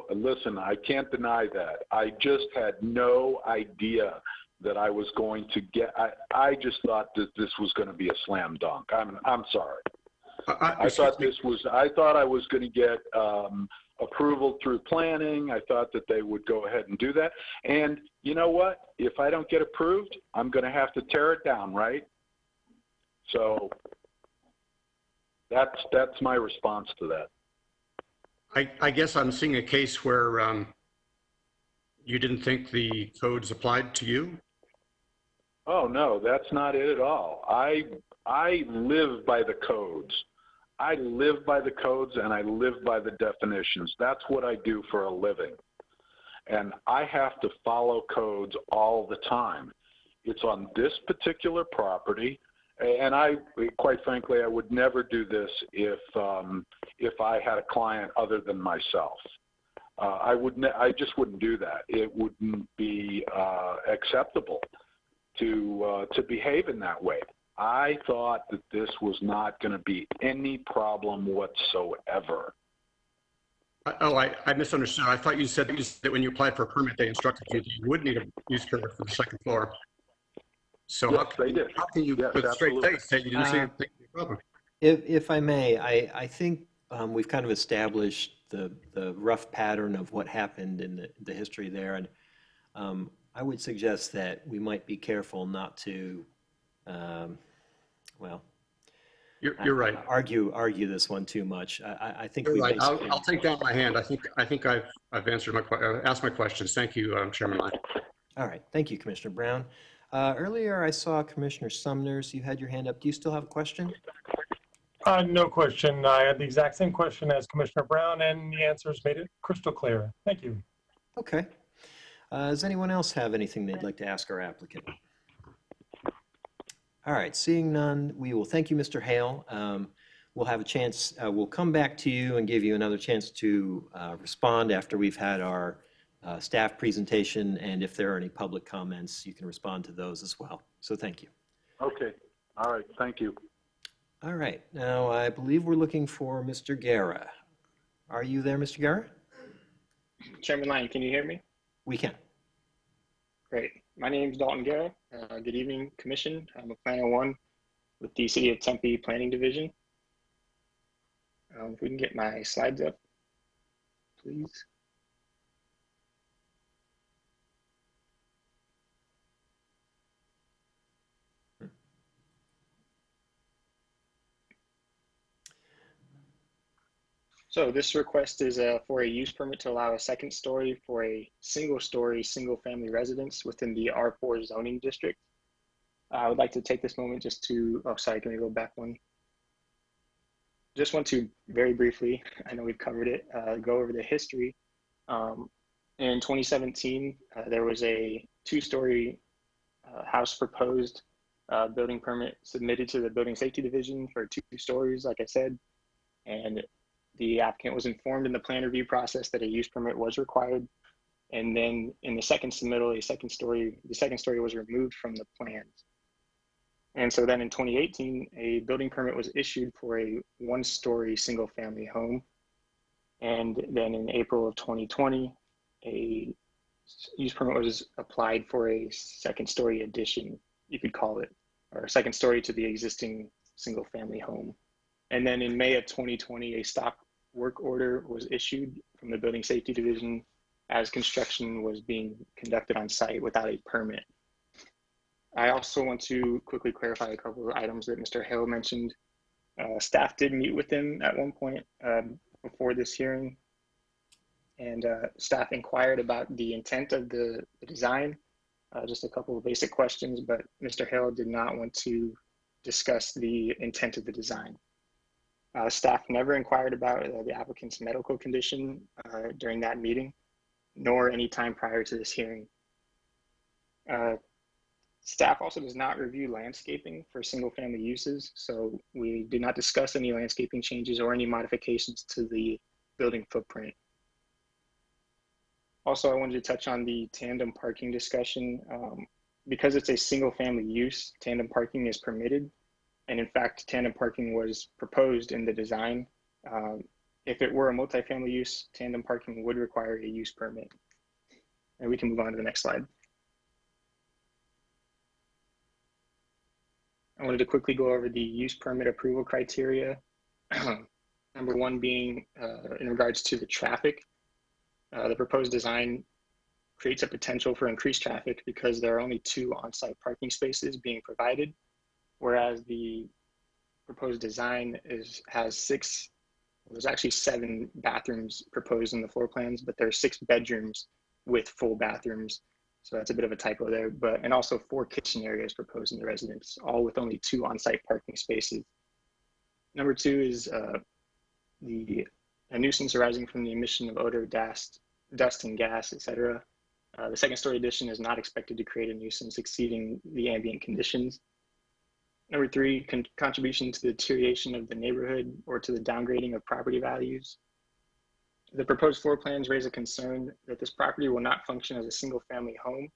listen, I can't deny that. I just had no idea that I was going to get. I just thought that this was going to be a slam dunk. I'm sorry. I thought I was going to get approval through planning. I thought that they would go ahead and do that. And you know what? If I don't get approved, I'm going to have to tear it down, right? So that's my response to that. I guess I'm seeing a case where you didn't think the codes applied to you? Oh, no, that's not it at all. I live by the codes. I live by the codes and I live by the definitions. That's what I do for a living. And I have to follow codes all the time. It's on this particular property. And quite frankly, I would never do this if I had a client other than myself. I just wouldn't do that. It wouldn't be acceptable to behave in that way. I thought that this was not going to be any problem whatsoever. I misunderstood. I thought you said that when you applied for a permit, they instructed you that you would need a use permit for the second floor. So Yes, they did. how can you, Yes, with a straight absolutely. face, say you didn't see anything problem? If I may, I think we've kind of established the rough pattern of what happened in the history there. And I would suggest that we might be careful not to, well, You're right. argue this one too much. I think You're we right. basically. I'll take down my hand. I think I've answered asked my questions. Thank you, Chairman Lyon. All right, thank you, Commissioner Brown. Earlier, I saw Commissioner Sumner's. You had your hand up. Do you still have a question? No question. I had the exact same question as Commissioner Brown, and the answers made it crystal clear. Thank you. Okay. Does anyone else have anything they'd like to ask our applicant? All right, seeing none, we will thank you, Mr. Hale. We'll have a chance, we'll come back to you and give you another chance to respond after we've had our staff presentation, and if there are any public comments, you can respond to those as well. So thank you. Okay. All right. Thank you. All right, now I believe we're looking for Mr. Guerra. Are you there, Mr. Guerra? Chairman Lyon, can you hear me? We can. Great. My name is Dalton Guerra. Good evening, Commission. I'm a Planner 1 with the City of Tempe Planning Division. If we can get my slides up, please. So this request is for a use permit to allow a second story for a single-story, single-family residence within the R4 zoning district. I would like to take this moment just to, oh, sorry, can we go back one? Just want to very briefly, I know we've covered it, go over the history. In 2017, there was a two-story house proposed building permit submitted to the Building Safety Division for 2 stories, like I said, and the applicant was informed in the plan review process that a use permit was required. And then in the second submittal, the second story was removed from the plans. And so then in 2018, a building permit was issued for a 1-story single family home. And then in April of 2020, a use permit was applied for a second story addition, you could call it, or a second story to the existing single family home. And then in May of 2020, a stop work order was issued from the Building Safety Division as construction was being conducted on site without a permit. I also want to quickly clarify a couple of items that Mr. Hale mentioned. Staff did meet with him at one point before this hearing, and staff inquired about the intent of the design, just a couple of basic questions, but Mr. Hale did not want to discuss the intent of the design. Staff never inquired about the applicant's medical condition during that meeting, nor any time prior to this hearing. Staff also does not review landscaping for single family uses, so we did not discuss any landscaping changes or any modifications to the building footprint. Also, I wanted to touch on the tandem parking discussion. Because it's a single family use, tandem parking is permitted. And in fact, tandem parking was proposed in the design. If it were a multifamily use, tandem parking would require a use permit. And we can move on to the next slide. I wanted to quickly go over the use permit approval criteria. Number 1 being in regards to the traffic. The proposed design creates a potential for increased traffic because there are only 2 on-site parking spaces being provided, whereas the proposed design has 6, well, there's actually 7 bathrooms proposed in the floor plans, but there are 6 bedrooms with full bathrooms. So that's a bit of a typo there, and also 4 kitchen areas proposed in the residence, all with only 2 on-site parking spaces. Number 2 is a nuisance arising from the emission of odor, dust and gas, etc. The second story addition is not expected to create a nuisance exceeding the ambient conditions. Number 3, contribution to the deterioration of the neighborhood or to the downgrading of property values. The proposed floor plans raise a concern that this property will not function as a single family home.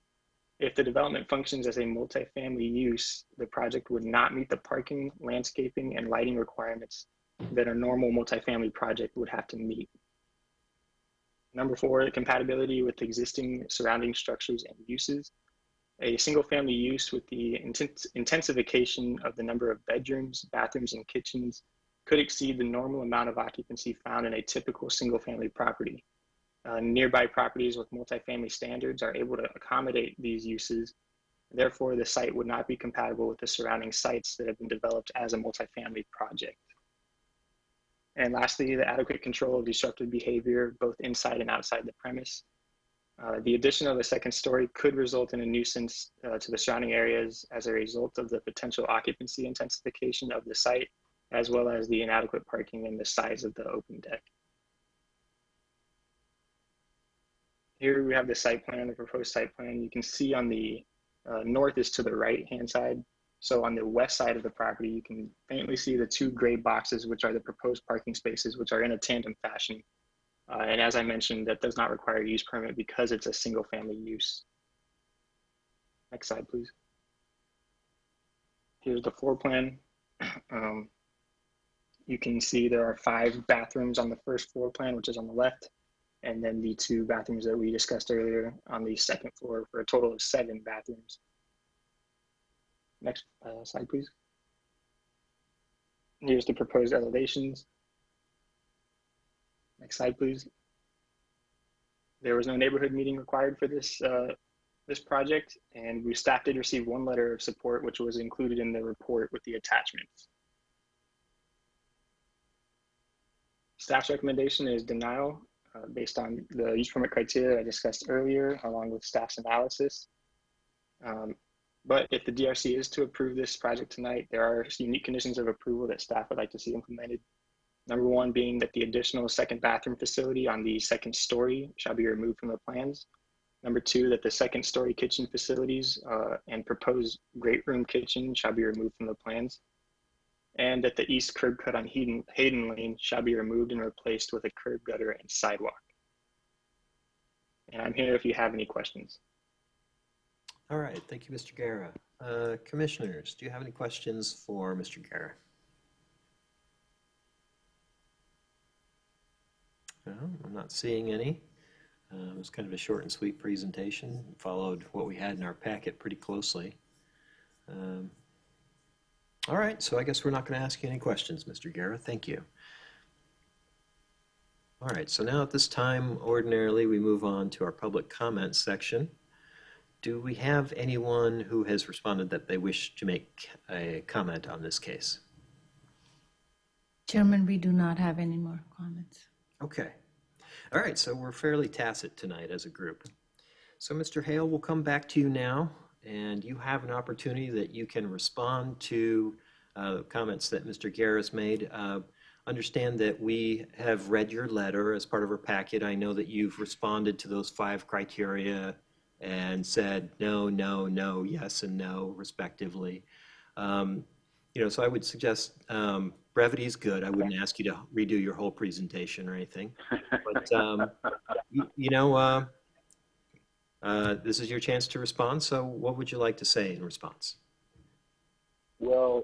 If the development functions as a multifamily use, the project would not meet the parking, landscaping, and lighting requirements that a normal multifamily project would have to meet. Number 4, compatibility with existing surrounding structures and uses. A single-family use with the intensification of the number of bedrooms, bathrooms, and kitchens could exceed the normal amount of occupancy found in a typical single-family property. Nearby properties with multifamily standards are able to accommodate these uses. Therefore, the site would not be compatible with the surrounding sites that have been developed as a multifamily project. And lastly, the adequate control of disruptive behavior, both inside and outside the premise. The addition of a second story could result in a nuisance to the surrounding areas as a result of the potential occupancy intensification of the site, as well as the inadequate parking and the size of the open deck. Here we have the site plan, the proposed site plan. You can see on the north is to the right-hand side. So on the west side of the property, you can faintly see the 2 gray boxes, which are the proposed parking spaces, which are in a tandem fashion. And as I mentioned, that does not require a use permit because it's a single family use. Next slide, please. Here's the floor plan. You can see there are 5 bathrooms on the first floor plan, which is on the left, and then the 2 bathrooms that we discussed earlier on the second floor for a total of 7 bathrooms. Next slide, please. Here's the proposed elevations. Next slide, please. There was no neighborhood meeting required for this project, and staff did receive 1 letter of support, which was included in the report with the attachments. Staff's recommendation is denial based on the use permit criteria I discussed earlier, along with staff's analysis. But if the DRC is to approve this project tonight, there are unique conditions of approval that staff would like to see implemented. Number 1 being that the additional second bathroom facility on the second story shall be removed from the plans. Number 2, that the second story kitchen facilities and proposed great room kitchen shall be removed from the plans. And that the east curb cut on Hayden Lane shall be removed and replaced with a curb gutter and sidewalk. And I'm here if you have any questions. All right, thank you, Mr. Guerra. Commissioners, do you have any questions for Mr. Guerra? No, I'm not seeing any. It was kind of a short and sweet presentation. Followed what we had in our packet pretty closely. All right, so I guess we're not going to ask you any questions, Mr. Guerra. Thank you. All right, so now at this time, ordinarily, we move on to our public comment section. Do we have anyone who has responded that they wish to make a comment on this case? Chairman, we do not have any more comments. Okay. All right, so we're fairly tacit tonight as a group. So Mr. Hale, we'll come back to you now, and you have an opportunity that you can respond to comments that Mr. Guerra's made. Understand that we have read your letter as part of our packet. I know that you've responded to those 5 criteria and said no, no, no, yes, and no, respectively. So I would suggest brevity is good. I wouldn't ask you to redo your whole presentation or anything. But, this is your chance to respond. So what would you like to say in response? Well,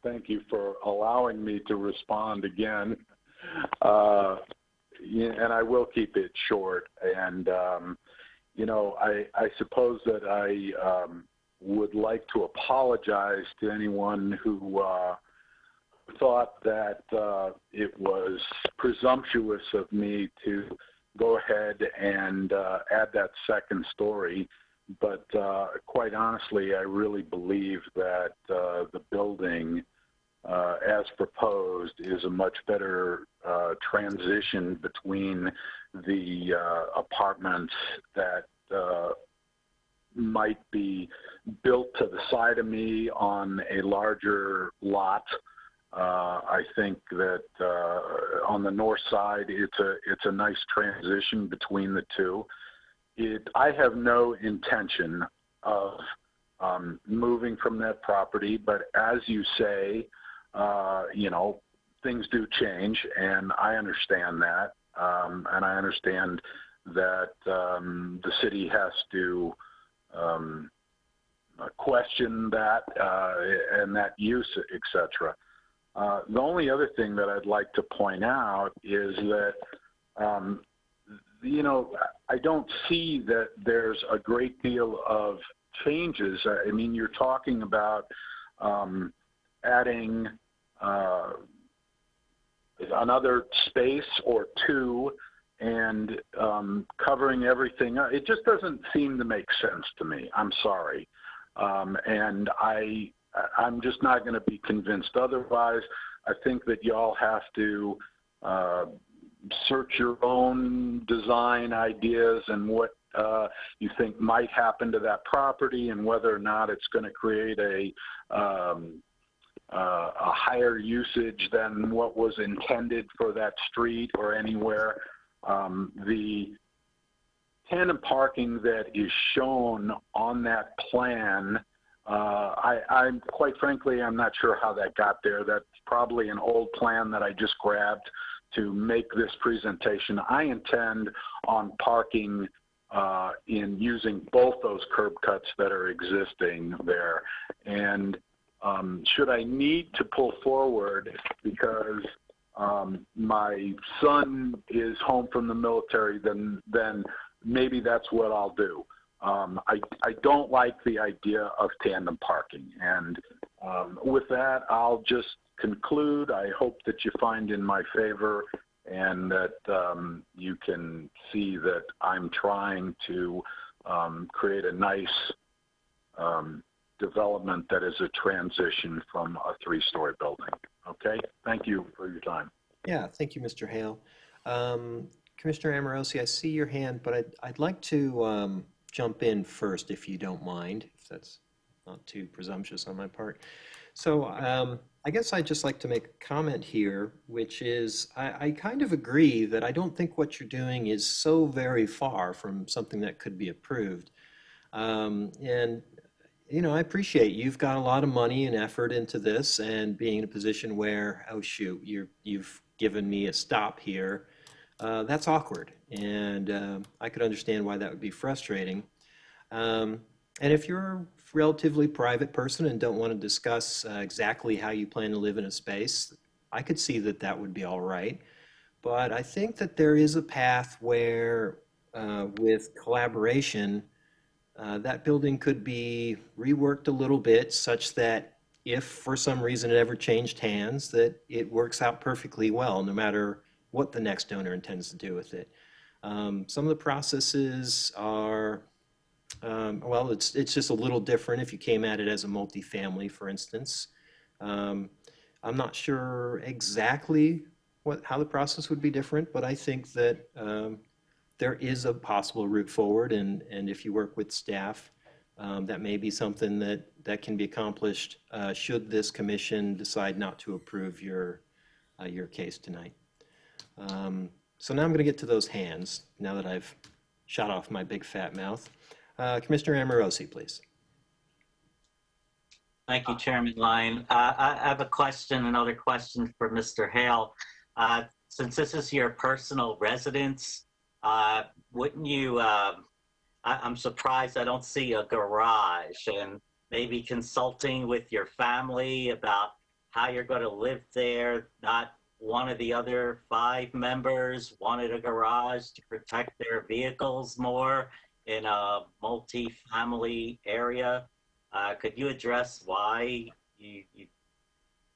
thank you for allowing me to respond again. And I will keep it short. And, I suppose that I would like to apologize to anyone who thought that it was presumptuous of me to go ahead and add that second story. But quite honestly, I really believe that the building, as proposed, is a much better transition between the apartments that might be built to the side of me on a larger lot. I think that on the north side, it's a nice transition between the two. I have no intention of moving from that property, but as you say, things do change, and I understand that, and I understand that the city has to question that and that use, etc. The only other thing that I'd like to point out is that you know, I don't see that there's a great deal of changes. I mean, you're talking about adding another space or two and covering everything. It just doesn't seem to make sense to me. I'm sorry. And I'm just not going to be convinced otherwise. I think that y'all have to search your own design ideas and what you think might happen to that property and whether or not it's going to create a higher usage than what was intended for that street or anywhere. The tandem parking that is shown on that plan, I'm quite frankly, I'm not sure how that got there. That's probably an old plan that I just grabbed to make this presentation. I intend on parking in using both those curb cuts that are existing there. And should I need to pull forward because my son is home from the military, then maybe that's what I'll do. I don't like the idea of tandem parking. And with that, I'll just conclude. I hope that you find in my favor and that you can see that I'm trying to create a nice development that is a transition from a three-story building. Okay? Thank you for your time. Yeah, thank you, Mr. Hale. Commissioner Amorosi, I see your hand, but I'd like to jump in first, if you don't mind, if that's not too presumptuous on my part. So I guess I'd just like to make a comment here, which is I kind of agree that I don't think what you're doing is so very far from something that could be approved. And, you know, I appreciate you've got a lot of money and effort into this and being in a position where, oh, shoot, you've given me a stop here. That's awkward. And I could understand why that would be frustrating. And if you're a relatively private person and don't want to discuss exactly how you plan to live in a space, I could see that that would be all right. But I think that there is a path where with collaboration, that building could be reworked a little bit such that if for some reason it ever changed hands, that it works out perfectly well, no matter what the next owner intends to do with it. Some of the processes are, well, it's just a little different if you came at it as a multifamily, for instance. I'm not sure exactly how the process would be different, but I think that there is a possible route forward, and if you work with staff, that may be something that can be accomplished should this commission decide not to approve your case tonight. So now I'm going to get to those hands, now that I've shot off my big fat mouth. Commissioner Amorosi, please. Thank you, Chairman Lyon. I have a question, another question for Mr. Hale. Since this is your personal residence, wouldn't you, I'm surprised I don't see a garage, and maybe consulting with your family about how you're going to live there. Not one of the other 5 members wanted a garage to protect their vehicles more in a multi-family area. Could you address why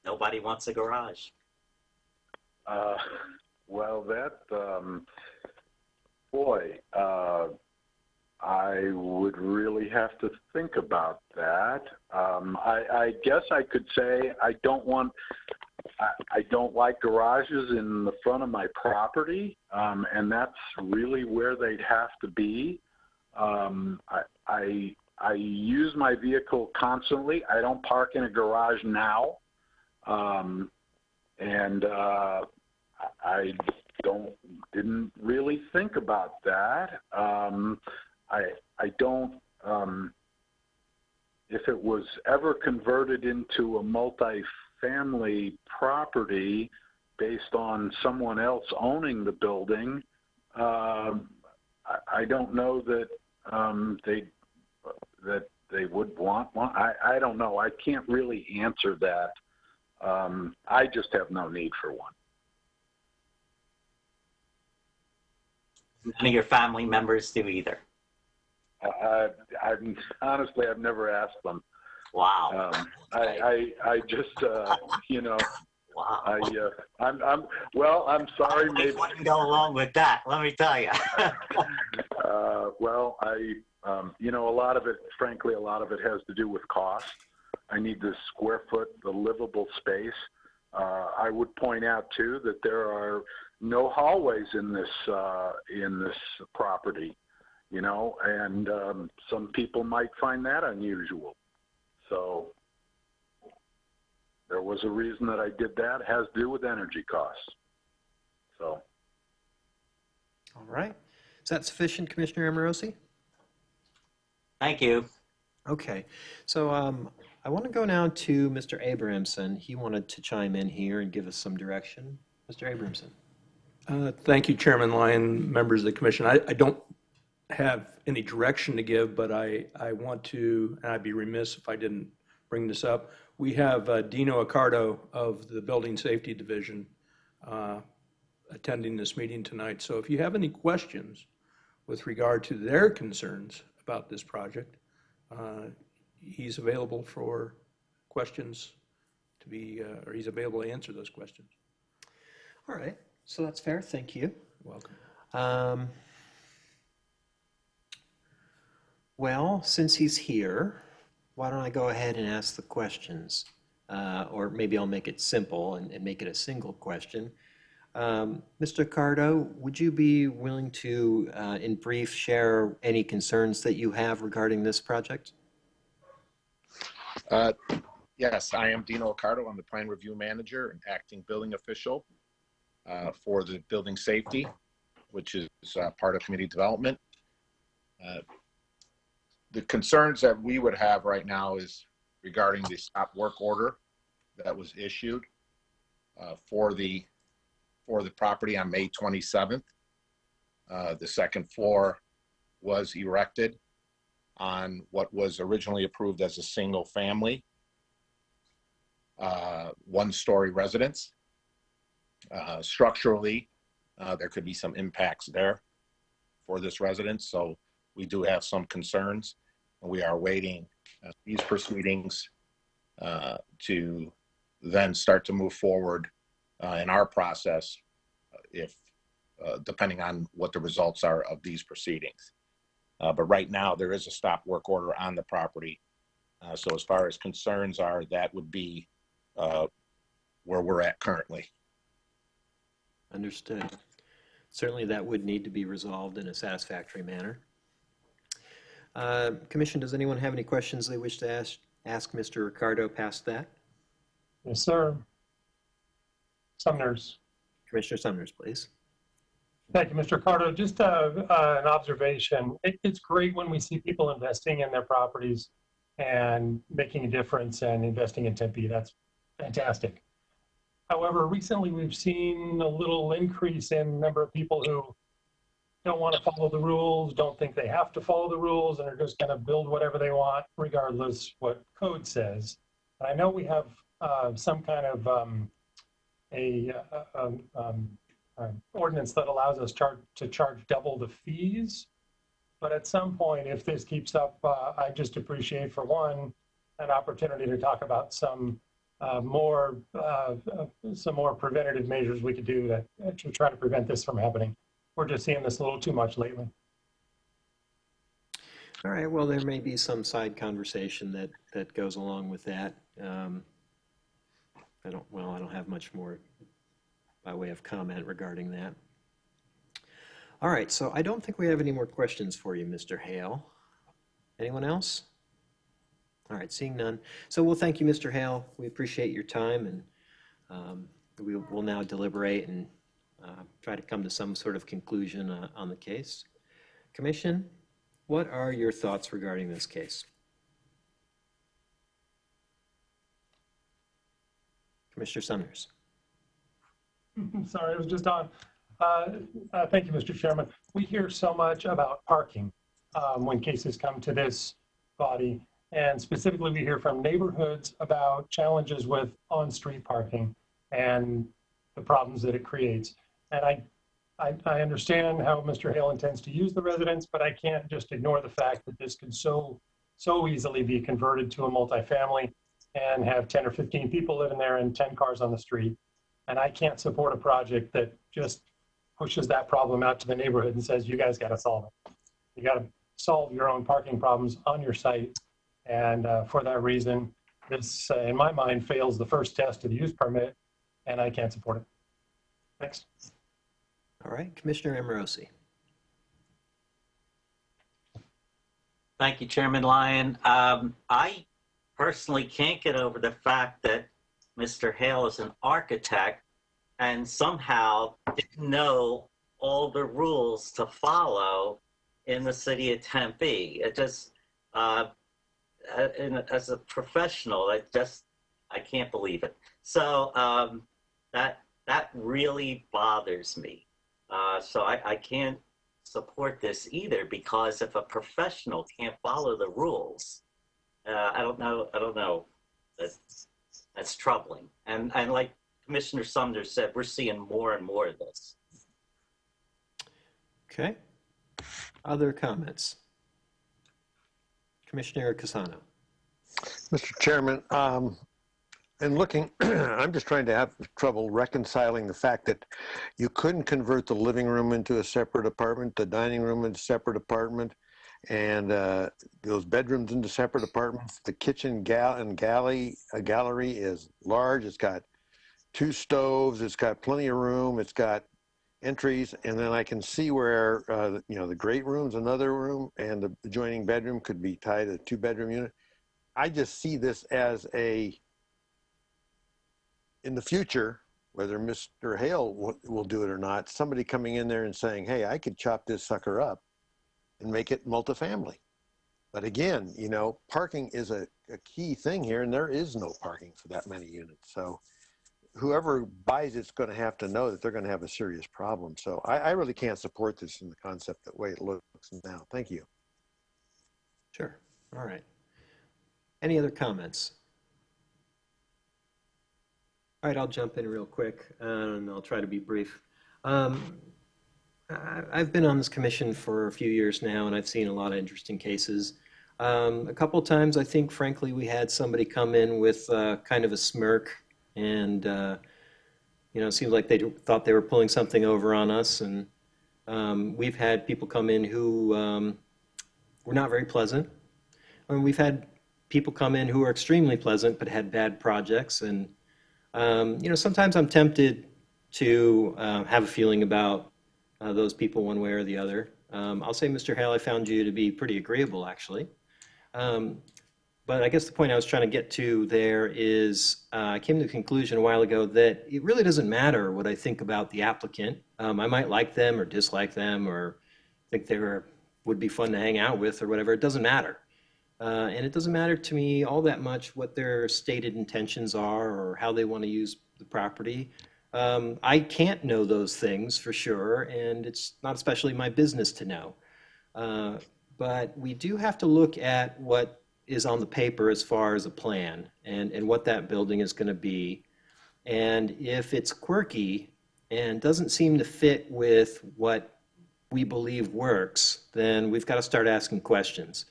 nobody wants a garage? Well, that, boy, I would really have to think about that. I guess I could say I don't like garages in the front of my property, and that's really where they'd have to be. I use my vehicle constantly. I don't park in a garage now, and I didn't really think about that. I don't. If it was ever converted into a multi-family property based on someone else owning the building, I don't know that they would want one. I don't know. I can't really answer that. I just have no need for one. None of your family members do either. Honestly, I've never asked them. Wow. I just, you know, Wow. I'm sorry. I Maybe. wouldn't go along with that, let me tell you. You know, a lot of it, frankly, a lot of it has to do with cost. I need the square foot, the livable space. I would point out too that there are no hallways in this property, you know, and some people might find that unusual. So there was a reason that I did that. It has to do with energy costs. So. All right. Is that sufficient, Commissioner Amorosi? Thank you. Okay. So I want to go now to Mr. Abramson. He wanted to chime in here and give us some direction. Mr. Abramson. Thank you, Chairman Lyon, members of the commission. I don't have any direction to give, but I want to, and I'd be remiss if I didn't bring this up. We have Dino Accardo of the Building Safety Division attending this meeting tonight. So if you have any questions with regard to their concerns about this project, he's available for questions to be, or he's available to answer those questions. All right. So that's fair. Thank you. You're welcome. Well, since he's here, why don't I go ahead and ask the questions? Or maybe I'll make it simple and make it a single question. Mr. Accardo, would you be willing to, in brief, share any concerns that you have regarding this project? Yes, I am Dino Accardo. I'm the Plan Review Manager and Acting Building Official for the Building Safety, which is part of Community Development. The concerns that we would have right now is regarding the stop work order that was issued for the property on May 27th. The second floor was erected on what was originally approved as a single family, one-story residence. Structurally, there could be some impacts there for this residence, so we do have some concerns, and we are waiting these proceedings to then start to move forward in our process, if depending on what the results are of these proceedings. But right now, there is a stop work order on the property. So as far as concerns are, that would be where we're at currently. Understood. Certainly that would need to be resolved in a satisfactory manner. Commission, does anyone have any questions they wish to ask Mr. Accardo past that? Yes, sir. Sumners. Commissioner Sumners, please. Thank you, Mr. Accardo. Just an observation. It's great when we see people investing in their properties and making a difference and investing in Tempe. That's fantastic. However, recently we've seen a little increase in the number of people who don't want to follow the rules, don't think they have to follow the rules, and are just going to build whatever they want, regardless what code says. And I know we have some kind of ordinance that allows us to charge double the fees. But at some point, if this keeps up, I just appreciate, for one, an opportunity to talk about some more preventative measures we could do to try to prevent this from happening. We're just seeing this a little too much lately. All right, well, there may be some side conversation that goes along with that. I don't have much more by way of comment regarding that. All right, so I don't think we have any more questions for you, Mr. Hale. Anyone else? All right, seeing none. So we'll thank you, Mr. Hale. We appreciate your time, and we'll now deliberate and try to come to some sort of conclusion on the case. Commission, what are your thoughts regarding this case? Commissioner Sumners. Sorry, I was just on. Thank you, Mr. Chairman. We hear so much about parking when cases come to this body, and specifically we hear from neighborhoods about challenges with on-street parking and the problems that it creates. And I understand how Mr. Hale intends to use the residence, but I can't just ignore the fact that this could so easily be converted to a multifamily and have 10 or 15 people living there and 10 cars on the street. And I can't support a project that just pushes that problem out to the neighborhood and says, you guys got to solve it. You got to solve your own parking problems on your site. And for that reason, this, in my mind, fails the first test of the use permit, and I can't support it. Thanks. All right, Commissioner Amorosi. Thank you, Chairman Lyon. I personally can't get over the fact that Mr. Hale is an architect and somehow didn't know all the rules to follow in the city of Tempe. It just, as a professional, I can't believe it. So that really bothers me. So I can't support this either, because if a professional can't follow the rules, I don't know. That's troubling. And like Commissioner Sumner said, we're seeing more and more of this. Okay. Other comments? Commissioner Casano. Mr. Chairman, in looking, I'm just trying to have trouble reconciling the fact that you couldn't convert the living room into a separate apartment, the dining room into a separate apartment, and those bedrooms into separate apartments. The kitchen gallery is large. It's got 2 stoves. It's got plenty of room. It's got entries, and then I can see where the great room's another room, and the adjoining bedroom could be tied to a 2-bedroom unit. I just see this as in the future, whether Mr. Hale will do it or not, somebody coming in there and saying, hey, I could chop this sucker up and make it multifamily. But again, parking is a key thing here, and there is no parking for that many units. So whoever buys it's going to have to know that they're going to have a serious problem. So I really can't support this in the concept, the way it looks now. Thank you. Sure. All right. Any other comments? All right, I'll jump in real quick, and I'll try to be brief. I've been on this commission for a few years now, and I've seen a lot of interesting cases. A couple of times, I think, frankly, we had somebody come in with kind of a smirk, and it seemed like they thought they were pulling something over on us. And we've had people come in who were not very pleasant. And we've had people come in who are extremely pleasant but had bad projects. And sometimes I'm tempted to have a feeling about those people one way or the other. I'll say, Mr. Hale, I found you to be pretty agreeable, actually. But I guess the point I was trying to get to there is I came to the conclusion a while ago that it really doesn't matter what I think about the applicant. I might like them or dislike them or think they would be fun to hang out with or whatever. It doesn't matter. And it doesn't matter to me all that much what their stated intentions are or how they want to use the property. I can't know those things for sure, and it's not especially my business to know. But we do have to look at what is on the paper as far as a plan and what that building is going to be. And if it's quirky and doesn't seem to fit with what we believe works, then we've got to start asking questions.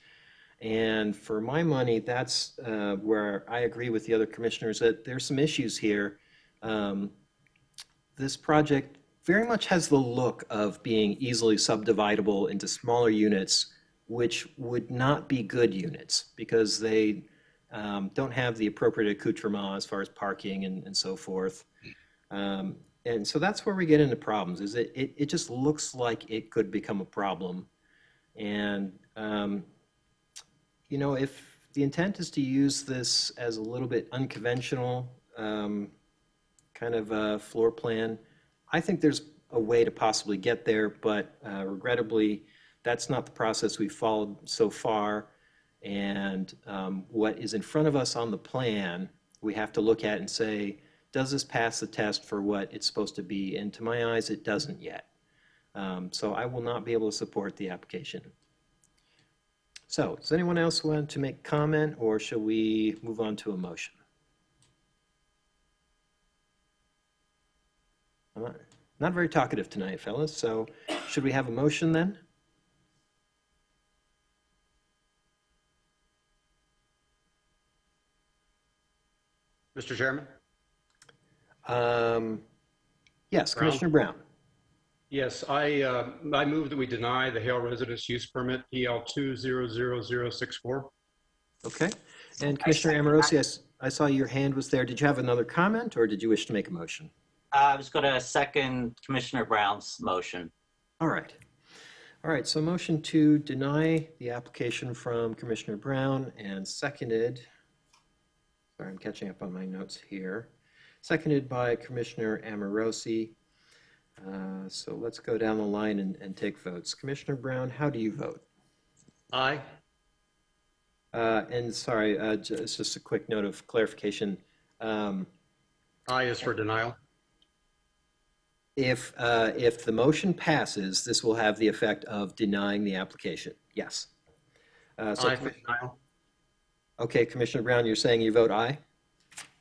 And for my money, that's where I agree with the other commissioners that there's some issues here. This project very much has the look of being easily subdividable into smaller units, which would not be good units because they don't have the appropriate accoutrement as far as parking and so forth. And so that's where we get into problems, is it just looks like it could become a problem. And, if the intent is to use this as a little bit unconventional kind of a floor plan, I think there's a way to possibly get there, but regrettably, that's not the process we've followed so far. And what is in front of us on the plan, we have to look at and say, does this pass the test for what it's supposed to be? And to my eyes, it doesn't yet. So I will not be able to support the application. So does anyone else want to make comment, or shall we move on to a motion? Not very talkative tonight, fellas, so should we have a motion then? Mr. Chairman? Yes, Brown? Commissioner Brown. Yes, I move that we deny the Hale Residence Use Permit PL 200064. Okay. And Commissioner Amorosi, I saw your hand was there. Did you have another comment or did you wish to make a motion? I was going to second Commissioner Brown's motion. All right. All right, so motion to deny the application from Commissioner Brown and seconded, sorry, I'm catching up on my notes here, seconded by Commissioner Amorosi. So let's go down the line and take votes. Commissioner Brown, how do you vote? Aye. And sorry, just a quick note of clarification. Aye is for denial. If the motion passes, this will have the effect of denying the application. Yes. Aye for denial. Okay, Commissioner Brown, you're saying you vote aye?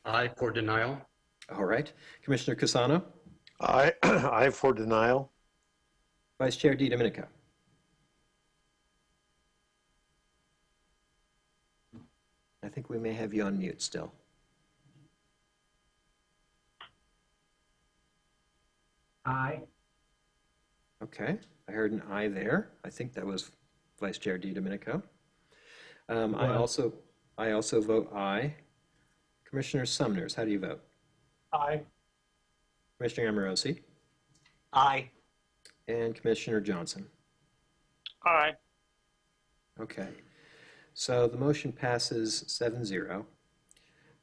Aye for denial. All right. Commissioner Casano? Aye, aye for denial. Vice Chair DiDomenico? I think we may have you on mute still. Aye. Okay, I heard an aye there. I think that was Vice Chair DiDomenico. I also vote aye. Commissioner Sumners, how do you vote? Aye. Commissioner Amorosi? Aye. And Commissioner Johnson? Aye. Okay, so the motion passes 7-0.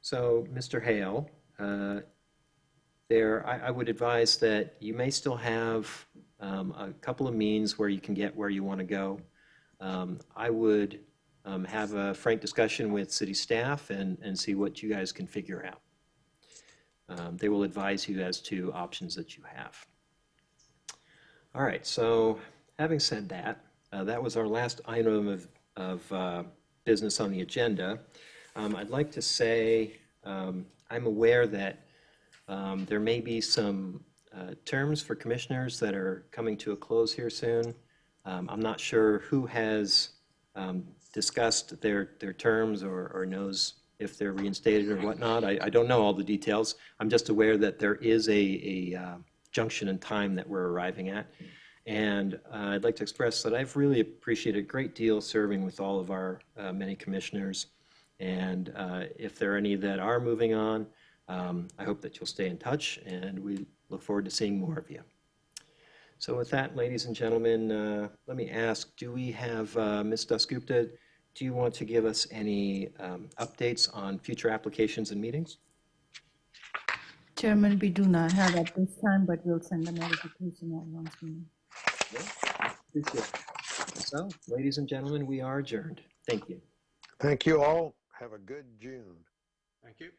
So, Mr. Hale, I would advise that you may still have a couple of means where you can get where you want to go. I would have a frank discussion with city staff and see what you guys can figure out. They will advise you as to options that you have. All right, so having said that, that was our last item of business on the agenda. I'd like to say I'm aware that there may be some terms for commissioners that are coming to a close here soon. I'm not sure who has discussed their terms or knows if they're reinstated or whatnot. I don't know all the details. I'm just aware that there is a junction in time that we're arriving at. And I'd like to express that I've really appreciated a great deal serving with all of our many commissioners. And if there are any that are moving on, I hope that you'll stay in touch, and we look forward to seeing more of you. So with that, ladies and gentlemen, let me ask, do we have, Ms. Dasgupta, do you want to give us any updates on future applications and meetings? Chairman, we do not have at this time, but we'll send a notification at once meeting. Appreciate it. So, ladies and gentlemen, we are adjourned. Thank you. Thank you all. Have a good June. Thank you.